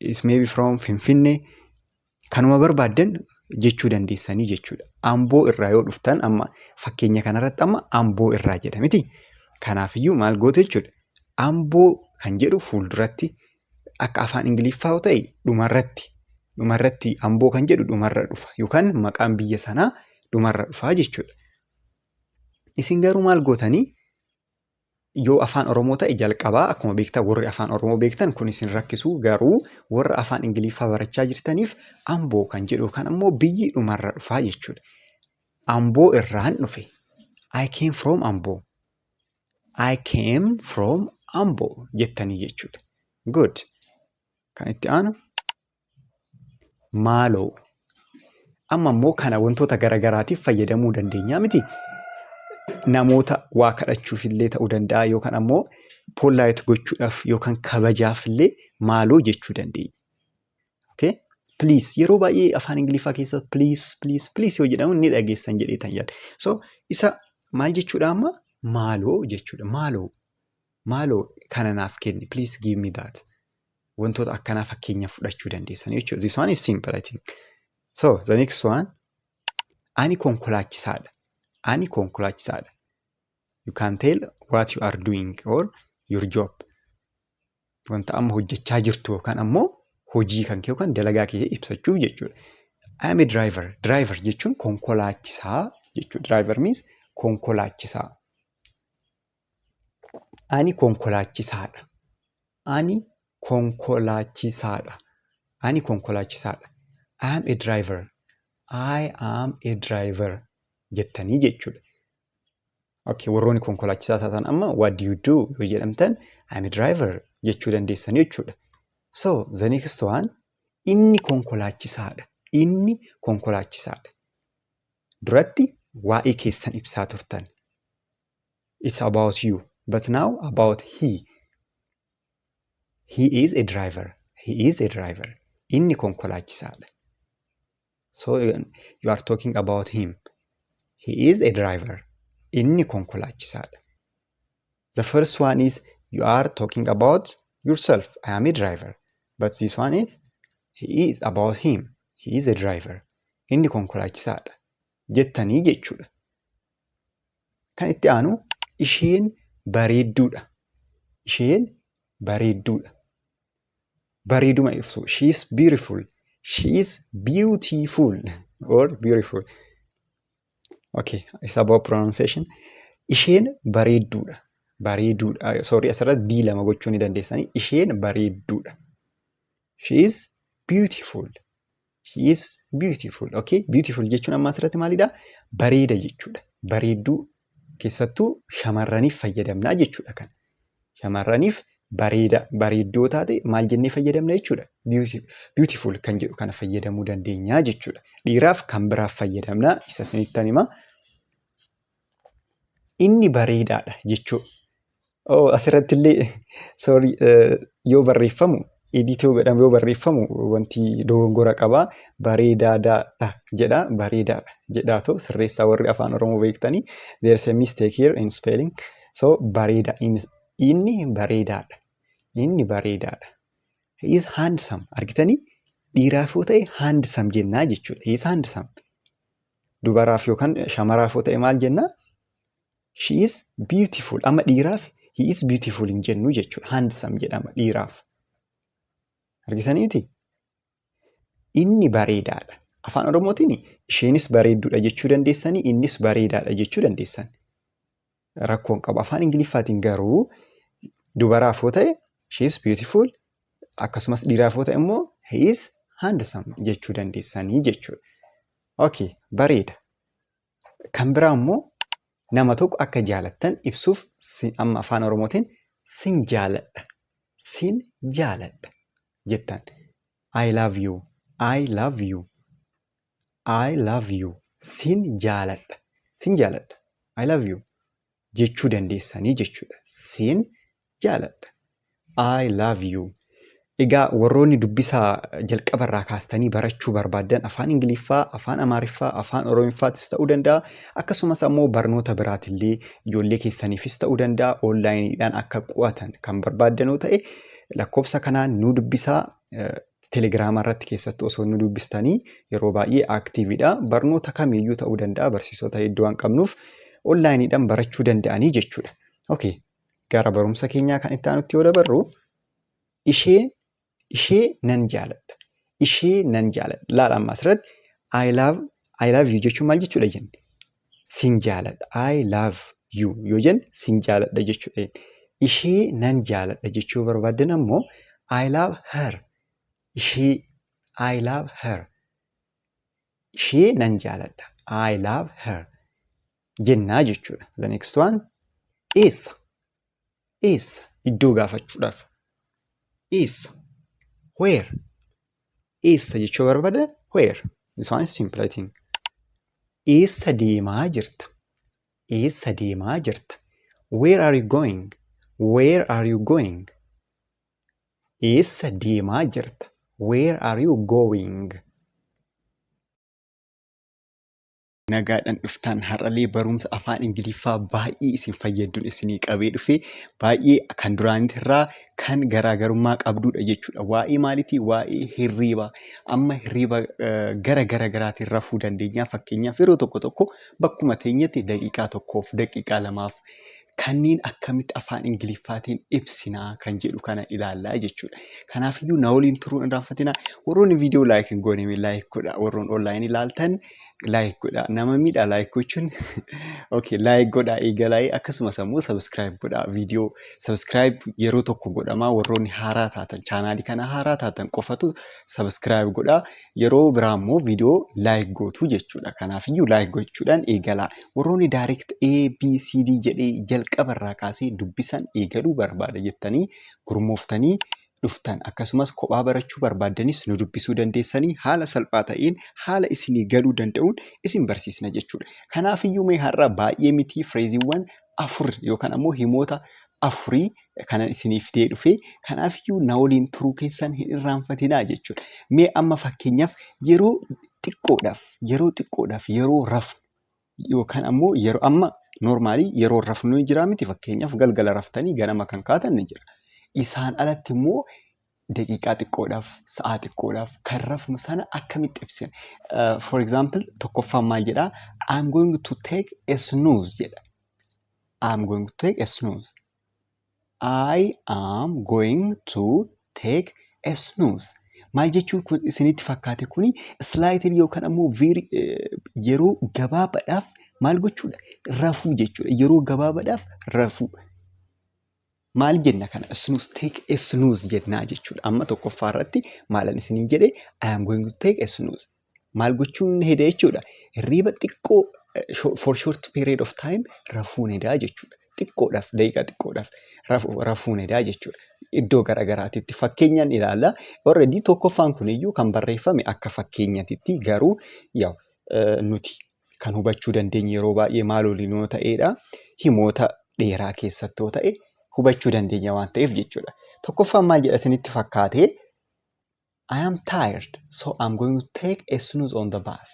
it may be from Finfinnee. Kanuma barbaaddan jechuu dandeessanii jechuudha. Amboo irraa yoo dhuftan amma fakkeenya kanarratti amma Amboo irraa jedha miti. Kanaafiyyuu maal goote jechuudha. Amboo kan jedhu fuulduratti akka afaan Ingiliffaa yoo ta'e dhumarratti Amboo kan jedhu dhumarra dhufa yookaan maqaan biyya sanaa dhumarra dhufa jechuudha. Isin garuu maal gootanii yoo afaan Oromoo ta'e jalqabaa akkuma beektaa warri afaan Oromoo beektan kun isin rakkisu garuu warra afaan Ingiliffaa barachaa jirtaniif Amboo kan jedhu kan ammoo biyyi dhumarra dhufaa jechuudha. Amboo irraan dhufe. I came from Amboo. I came from Amboo jettanii jechuudha. Good. Kan itti aanu maaloo. Amma immoo kana wantoota garagaraatiif fayyadamuu dandeenya miti. Namoota waa kadhachuuf illee ta'uu danda'a yookaan ammoo polite gochuudhaaf yookaan kabajaaf illee maaloo jechuu dandeenya. Okay? Please yeroo baay'ee afaan Ingiliffaa keessatti please yoo jedhamu ni dhageessan jedheetan yaada. So isa maal jechuudha amma maaloo jechuudha. Maaloo kana naaf kenni. Please give me that. Wantoota akkanaa fakkeenyaaf fudhachuu dandeessan jechuudha. This one is simple I think. So the next one ani konkolaachisaadha. Ani konkolaachisaadha. You can tell what you are doing or your job. Wanta amma hojjechaa jirtu yookaan ammoo hojii kan kee yookaan dalagaa kee ibsachuuf jechuudha. I am a driver. Driver jechuun konkolaachisaa jechuudha. Driver means konkolaachisaa. Ani konkolaachisaadha. Ani konkolaachisaadha. Ani konkolaachisaadha. I am a driver. I am a driver. Jettanii jechuudha. Okay, warroonni konkolaachisaa taatan amma what do you do yoo jedhamtan I am a driver jechuu dandeessanii jechuudha. So the next one inni konkolaachisaadha. Inni konkolaachisaadha. Duratti waa'ee keessan ibsaa turtan. It's about you. But now about he. He is a driver. He is a driver. Inni konkolaachisaadha. So you are talking about him. He is a driver. Inni konkolaachisaadha. The first one is you are talking about yourself. I am a driver. But this one is he is about him. He is a driver. Inni konkolaachisaadha. Jettanii jechuudha. Kan itti aanu isheen bareedduudha. Isheen bareedduudha. Bareeduma ibsu. She is beautiful. She is beautiful or beautiful. Okay, it's about pronunciation. Isheen bareedduudha. Bareedduudha. Sorry, asirratti D lama gochuu ni dandeessanii. Isheen bareedduudha. She is beautiful. She is beautiful. Okay, beautiful jechuun amma asirratti maalidha? Bareeda jechuudha. Bareedduu keessattuu shamarraniif fayyadamnaa jechuudha kan. Shamarraniif bareeddoo taate maal jennee fayyadamna jechuudha. Beautiful kan jedhu kana fayyadamuu dandeenya jechuudha. Dhiiraaf kan biraaf fayyadamna isa sanittan hima. Inni bareedaadha jechuudha. Asirratti illee sorry yoo barreeffamu editoo godhamu yoo barreeffamu wanti dogongora qabaa bareedaadha jedha bareedaadha jedhaatoo sirreessaa warri afaan Oromoo beektanii there's a mistake here in spelling. So bareeda inni bareedaadha. Inni bareedaadha. He is handsome. Argitanii dhiiraaf yoo ta'e handsome jennaa jechuudha. He is handsome. Dubaraaf yookaan shamaraaf yoo ta'e maal jennaa? She is beautiful. Amma dhiiraaf he is beautiful hin jennu jechuudha. Handsome jedhama dhiiraaf. Argitanii miti? Inni bareedaadha. Afaan Oromootiin isheenis bareedduudha jechuu dandeessanii innis bareedaadha jechuu dandeessan. Rakkoon qaba. Afaan Ingiliffaatiin garuu dubaraaf yoo ta'e she is beautiful akkasumas dhiiraaf yoo ta'e immoo he is handsome jechuu dandeessanii jechuudha. Okay, bareeda. Kan biraa immoo nama tokko akka jaalattan ibsuuf amma afaan Oromootiin sin jaaladha. Sin jaaladha jettan. I love you. I love you. I love you. Sin jaaladha. Sin jaaladha. I love you jechuu dandeessanii jechuudha. Sin jaaladha. I love you. Egaa warroonni dubbisaa jalqabarraa kaastanii barachuu barbaaddan afaan Ingiliffaa, afaan Amaariffaa, afaan Oromiffaattis ta'uu danda'a. Akkasumas ammoo barnoota biraatillee ijoollee keessaniifis ta'uu danda'a. Onlaayiniidhaan akka qo'atan kan barbaaddanoo ta'e lakkoofsa kanaan nu dubbisaa. Telegiraama irratti keessattuu osoo nu dubbistanii yeroo baay'ee aaktiiviidha. Barnoota kamiiyyuu ta'uu danda'a. Barsiisota hedduu waan qabnuuf onlaayiniidhaan barachuu danda'anii jechuudha. Okay, gara barumsa keenyaa kan itti aanutti yoo dabarru ishee nan jaaladha. Ishee nan jaaladha. Laala amma asirratti I love you jechuun maal jechuudha jenne? Sin jaaladha. I love you yoo jenne sin jaaladha jechuudha. Ishee nan jaaladha jechuu barbaaddan ammoo I love her. Ishee I love her. Ishee nan jaaladha. I love her jennaa jechuudha. The next one eessa? Eessa iddoo gaafachuudhaaf. Eessa? Where? Eessa jechuu barbaaddan where? This one is simple I think. Eessa deemaa jirta? Eessa deemaa jirta? Where are you going? Where are you going? Eessa deemaa jirta? Where are you going? Nagaadhaan dhuftan har'alee barumsa afaan Ingiliffaa baay'ee isin fayyadduun isinii qabee dhufe baay'ee kan duraanitirraa kan garaagarummaa qabdudha jechuudha. Waa'ee maaliitii? Waa'ee hirriibaa. Amma hirriiba gara garaatiin rafuu dandeenya. Fakkeenyaaf yeroo tokko tokko bakkuma teenyetti daqiiqaa tokkoof daqiiqaa lamaaf kanneen akkamitti afaan Ingiliffaatiin ibsinaa kan jedhu kana ilaallaa jechuudha. Kanaafiyyuu na waliin turuun hin irraanfatinaa. Warroonni viidiyoo laayik hin goone laayik godhaa. Warroonni onlaayinii ilaaltan laayik godhaa. Nama miidhaa laayik gochuun okay, laayik godhaa eegalaa'ee akkasumas ammoo sabiskiraayib godhaa. Viidiyoo sabiskiraayib yeroo tokko godhamaa. Warroonni haaraa taatan chaanaalii kana haaraa taatan qofatu sabiskiraayib godhaa. Yeroo biraa immoo viidiyoo laayik gootuu jechuudha. Kanaafiyyuu laayik gochuudhaan eegalaa. Warroonni daayireekt ABCD jedhee jalqabarraa kaasee dubbisan eegaluu barbaada jettanii gurmooftanii dhuftan akkasumas kophaa barachuu barbaaddanis nu dubbisuu dandeessanii haala salphaa ta'een haala isinii galuu danda'uun isin barsiisna jechuudha. Kanaafiyyuu mee har'a baay'ee mitii fireeziiwwan 4 yookaan ammoo himoota 4 kanan isiniif fidee dhufe kanaafiyyuu na waliin turuu keessan hin irraanfatinaa jechuudha. Mee amma fakkeenyaaf yeroo xiqqoodhaaf yeroo rafnu yookaan ammoo yeroo amma normaalii yeroo rafnu ni jira miti fakkeenyaaf galgala raftanii ganama kan kaatan ni jira. Isaan alatti immoo daqiiqaa xiqqoodhaaf sa'aa xiqqoodhaaf kan rafnu sana akkamitti ibsina? For example tokkoffaan maal jedhaa? I'm going to take a snooze jedha. I'm going to take a snooze. I am going to take a snooze. Maal jechuun kun isinitti fakkaate kuni slightly yookaan ammoo yeroo gabaabaadhaaf maal gochuudha? Rafuu jechuudha. Yeroo gabaabaadhaaf rafuu. Maal jenna kana? Snooze, take a snooze jennaa jechuudha. Amma tokkoffaa irratti maalan isiniin jedhee I am going to take a snooze. Maal gochuun heda jechuudha? Hirriiba xiqqoo for short period of time rafuun hedaa jechuudha. Xiqqoodhaaf daqiiqaa xiqqoodhaaf rafuun hedaa jechuudha. Iddoo garaagaraatitti fakkeenyaan ilaalla. Already tokkoffaan kuniyyuu kan barreeffame akka fakkeenyatitti garuu nuti kan hubachuu dandeenye yeroo baay'ee maal waliin yoo ta'edha. Himoota dheeraa keessatti yoo ta'e hubachuu dandeenya waan ta'eef jechuudha. Tokkoffaan maal jedha isinitti fakkaate? I am tired, so I'm going to take a snooze on the bus.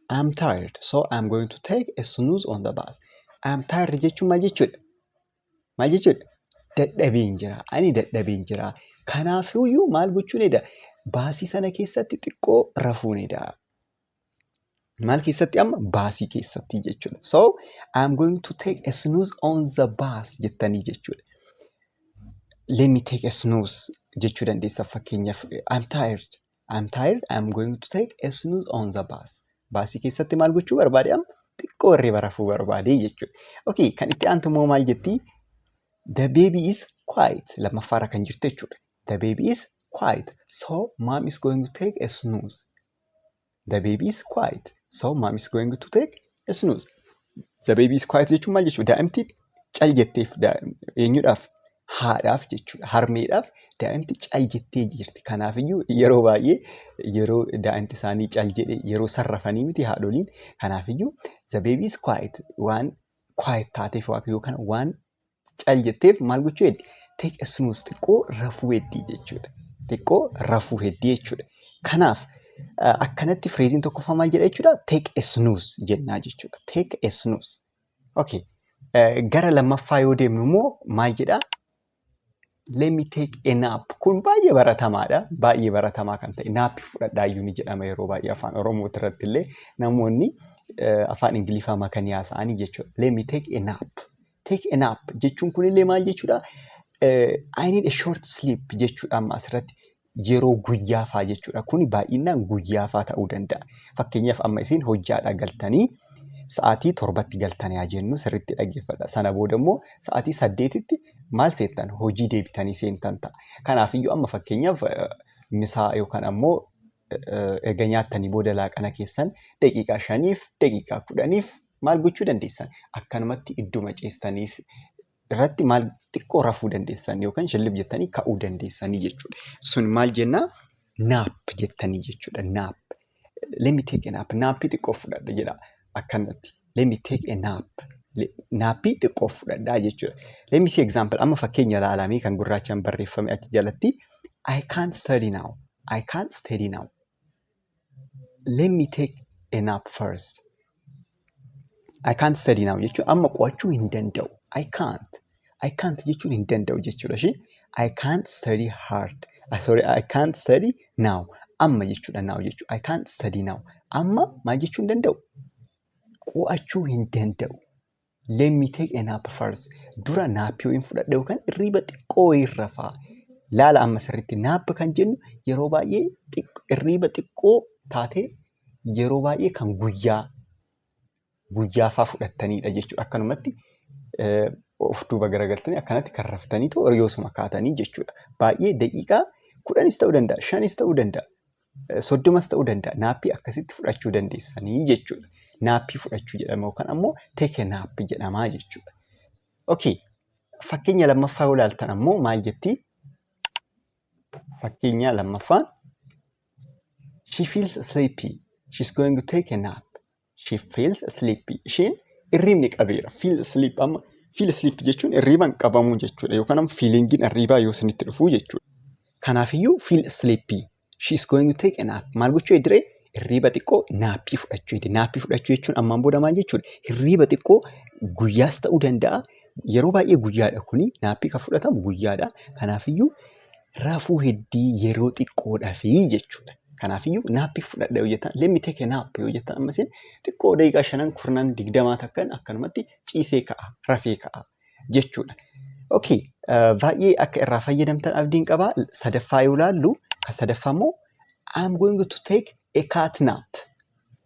I am tired, so I'm going to take a snooze on the bus. I am tired jechuun maal jechuudha? Maal jechuudha? Dadhabeen jira. Ani dadhabeen jira. Kanaafiyyuu maal gochuun eda? Baasii sana keessatti xiqqoo rafuun eda. Maal keessatti amma? Baasii keessatti jechuudha. So, I'm going to take a snooze on the bus jettanii jechuudha. Let me take a snooze jechuu dandeessa fakkeenyaaf. I'm tired, I'm going to take a snooze on the bus. Baasii keessatti maal gochuu barbaade amma? Xiqqoo hirriba rafuu barbaade jechuudha. Okay, kan itti aantu immoo maal jettii? The baby is quiet. Lammaffaarra kan jirtu jechuudha. The baby is quiet, so mom is going to take a snooze. The baby is quiet, so mom is going to take a snooze. The baby is quiet jechuun maal jechuudha? Daa'imti cal jetteef eenyudhaaf? Haadhaaf jechuudha. Harmeedhaaf daa'imti cal jettee jirti. Kanaafiyyuu yeroo baay'ee yeroo daa'imti isaanii cal jedhe yeroo sarrafanii miti haadholiin. Kanaafiyyuu the baby is quiet waan quiet taateef yookaan waan cal jetteef maal gochuu heddi? Take a snooze xiqqoo rafuu heddii jechuudha. Xiqqoo rafuu heddii jechuudha. Kanaaf akkanatti fireeziin tokkoffaa maal jedha jechuudha? Take a snooze jennaa jechuudha. Take a snooze. Okay. Gara lammaffaa yoo deemnu immoo maal jedhaa? Let me take a nap. Kun baay'ee baratamaadha. Baay'ee baratamaa kan ta'e naappii fudhadhaayyuu ni jedhama yeroo baay'ee afaan Oromoo irratti illee namoonni afaan Ingiliffaa makanii haasa'anii jechuudha. Let me take a nap. Take a nap jechuun kunillee maal jechuudha? I need a short sleep jechuudha amma asirratti. Yeroo guyyaafaa jechuudha. Kuni baay'inaan guyyaafaa ta'uu danda'a. Fakkeenyaaf amma isin hojjaadhaa galtanii sa'aatii 7tti galtanii haa jennu sirriitti dhaggeeffadha. Sana booda immoo sa'aatii 8tti maal seentan? Hojii deebitanii seentan ta'a. Kanaafiyyuu amma fakkeenyaaf misaa yookaan ammoo erga nyaattanii booda laaqana keessan daqiiqaa 5f daqiiqaa 10f maal gochuu dandeessan? Akkanumatti iddoo maceessaniif irratti maal xiqqoo rafuu dandeessan yookaan shillib jettanii ka'uu dandeessanii jechuudha. Sun maal jennaa? Naap jettanii jechuudha. Naap. Let me take a nap. Naappii xiqqoo fudhadha jedha akkanatti. Let me take a nap. Naappii xiqqoo fudhadhaa jechuudha. Let me see example. Amma fakkeenya ilaalamee kan gurraachaan barreeffame achi jalatti. I can't study now. I can't study now. Let me take a nap first. I can't study now jechuun amma qo'achuu hin danda'u. I can't jechuun hin danda'u jechuudha. I can't study hard. Sorry, I can't study now. Amma jechuudha now jechuudha. I can't study now. Amma maal jechuu hin danda'u? Qo'achuu hin danda'u. Let me take a nap first. Dura naappii hin fudhadha yookaan irriba xiqqoo irra fa'a. Laala amma sirriitti naap kan jennu yeroo baay'ee irriba xiqqoo taatee yeroo baay'ee kan guyyaafaa fudhattanidha jechuudha. Akkanumatti of duuba garagaltanii akkanatti kan raftanii too hiriyoosuma kaatanii jechuudha. Baay'ee daqiiqaa 10s ta'uu danda'a, 5s ta'uu danda'a, 30s ta'uu danda'a. Naappii akkasitti fudhachuu dandeessanii jechuudha. Naappii fudhachuu jedhama yookaan ammoo take a nap jedhamaa jechuudha. Okay. Fakkeenya lammaffaa yoo ilaaltan ammoo maal jetti? Fakkeenya lammaffaan she feels sleepy. She's going to take a nap. She feels sleepy. Isheen irribni qabeera. Feel sleep amma feel sleep jechuun irriban qabamuu jechuudha yookaan ammoo feelingiin irribaa yoo isinitti dhufuu jechuudha. Kanaafiyyuu feel sleepy. She's going to take a nap. Maal gochuu ediree? Hirriba xiqqoo naappii fudhachuu ediree. Naappii fudhachuu jechuun ammaan booda maal jechuudha? Hirriba xiqqoo guyyaas ta'uu danda'a. Yeroo baay'ee guyyaadha kuni naappii kan fudhatamu guyyaadha. Kanaafiyyuu rafuu heddii yeroo xiqqoodhaafi jechuudha. Kanaafiyyuu naappii fudhadha yoo jettan let me take a nap yoo jettan ammasin xiqqoo daqiiqaa 5 10 20 takkan akkanumatti ciisee ka'a rafee ka'a jechuudha. Okay, baay'ee akka irraa fayyadamtan abdiin qaba. Sadaffaa yoo ilaallu kan sadaffaa immoo I'm going to take a cat nap.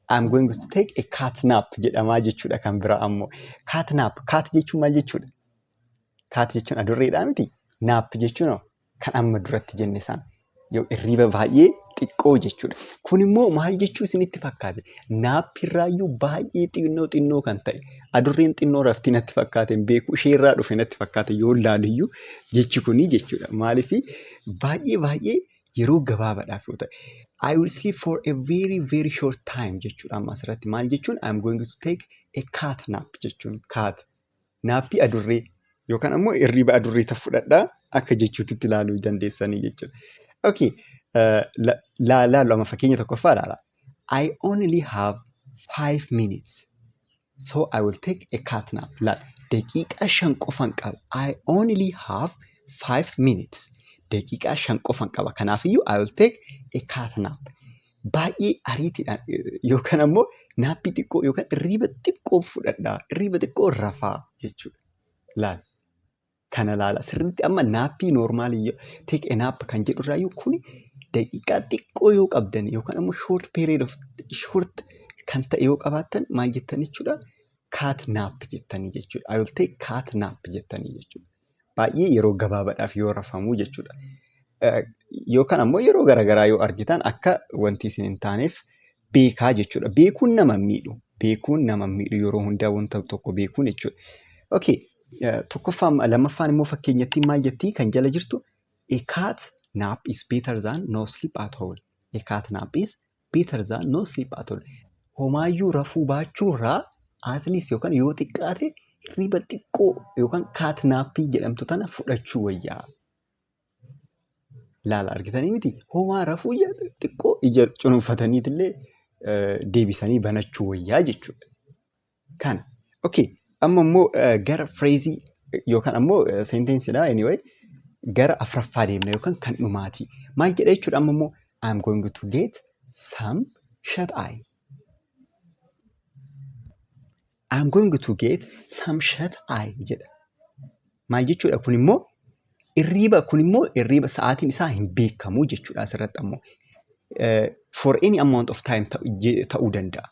I'm going to take a cat nap jedhamaa jechuudha kan bira ammoo. Cat nap. Cat jechuun maal jechuudha? Cat jechuun adurreedhaa miti. Nap jechuun kan amma duratti jenne san. Yoo irriba baay'ee xiqqoo jechuudha. Kun immoo maal jechuu isinitti fakkaate? Naappirraayyuu baay'ee xinnoo kan ta'e. Adurreen xinnoo raftii natti fakkaate hin beeku. Isheerraa dhufe natti fakkaate yoo ilaaluyyuu jechi kunii jechuudha. Maaliifii baay'ee yeroo gabaabaadhaaf yoo ta'e. I will sleep for a very very short time jechuudha. Amma asirratti maal jechuun I'm going to take a cat nap jechuun cat. Naappii adurree yookaan ammoo irriba adurree fudhadhaa akka jechuutitti ilaaluu dandeessanii jechuudha. Okay. Laallu amma fakkeenya tokkoffaa ilaala. I only have 5 minutes. So I will take a cat nap. Daqiiqaa 5 qofan qaba. I only have 5 minutes. Daqiiqaa 5 qofan qaba. Kanaafiyyuu I will take a cat nap. Baay'ee ariitiidhaan yookaan ammoo naappii xiqqoo yookaan irriba xiqqoo fudhadhaa. Irriba xiqqoo rafaa jechuudha. Laal. Kana laala. Sirriitti amma naappii noormaalii take a nap kan jedhu irraayyuu kuni daqiiqaa xiqqoo yoo qabdan yookaan ammoo short period of short kan ta'e yoo qabaattan maal jettan jechuudha? Cat nap jettanii jechuudha. I will take cat nap jettanii jechuudha. Baay'ee yeroo gabaabaadhaaf yoo rafamuu jechuudha. yookaan ammoo yeroo garaagaraa yoo argitan akka wanti isin hin taaneef beekaa jechuudha. Beekuun nama miidhu. Beekuun nama miidhu yeroo hundaa wanta tokko beekuun jechuudha. Okay. Lammaffaan immoo fakkeenyatti maal jettii kan jala jirtu a cat nap is better than no sleep at all. A cat nap is better than no sleep at all. Homaayyuu rafuu baachuurraa at least yookaan yoo xiqqaate hirriba xiqqoo yookaan cat naappii jedhamtu tana fudhachuu wayyaa. Laala argitanii miti homaa rafuu xiqqoo ija cunuunfataniitillee deebisanii banachuu wayyaa jechuudha. Kana. Okay. Amma immoo gara phrasii yookaan ammoo senteensidha anyway gara afuraffaa deemna yookaan kan dhumaati. Maal jedha jechuudha amma immoo I'm going to get some shut eye. I'm going to get some shut eye jedha. Maal jechuudha kun immoo irriiba sa'aatiin isaa hin beekamu jechuudha asirratti ammoo. For any amount of time ta'uu danda'a.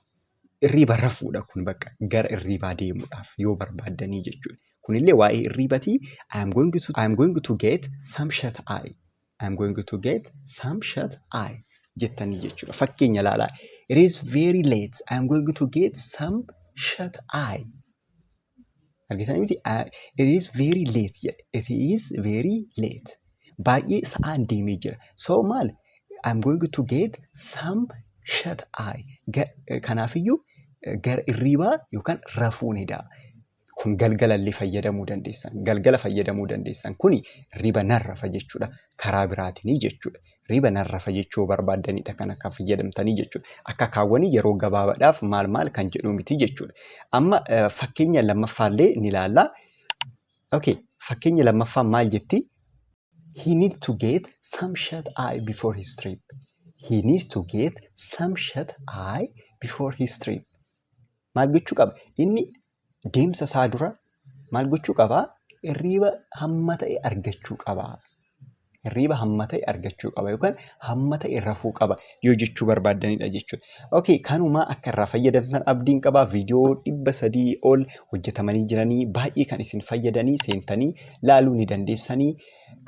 Irriiba rafuudha kun bakka gara irriibaa deemuudhaaf yoo barbaaddanii jechuudha. Kunillee waa'ee irriibatii I'm going to get some shut eye. I'm going to get some shut eye jettanii jechuudha. Fakkeenya laalaa. It is very late. I'm going to get some shut eye. Argitanii miti? It is very late jedhe. It is very late. Baay'ee sa'aan deemee jira. So maal? I'm going to get some shut eye. Kanaafiyyuu gara irriibaa yookaan rafuu ni da'a. Kun galgalallee fayyadamuu dandeessan. Galgala fayyadamuu dandeessan. Kuni irriiba narrafa jechuudha. Karaa biraatinii jechuudha. Irriiba narrafa jechuu barbaaddanidha kan akka fayyadamtanii jechuudha. Akka kaawwanii yeroo gabaabaadhaaf maal kan jedhu miti jechuudha. Amma fakkeenya lammaffaallee ni ilaalla. Okay, fakkeenya lammaffaan maal jetti? He needs to get some shut eye before his trip. He needs to get some shut eye before his trip. Maal gochuu qaba? Inni deemsa isaa dura maal gochuu qaba? Irriiba hamma ta'e argachuu qaba. Irriiba hamma ta'e argachuu qaba yookaan hamma ta'e rafuu qaba yoo jechuu barbaaddanidha jechuudha. Okay, kanumaa akka irraa fayyadamtan abdiin qaba. Viidiyoo 300 ol hojjetamanii jiranii baay'ee kan isin fayyadanii seentanii laaluu ni dandeessanii.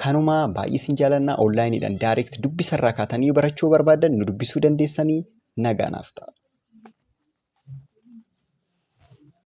Kanumaa baay'ee isin jaalannaa onlaayiniidhaan direct dubbisarraa kaatanii barachuu barbaaddan nu dubbisuu dandeessanii nagaanaaf ta'a.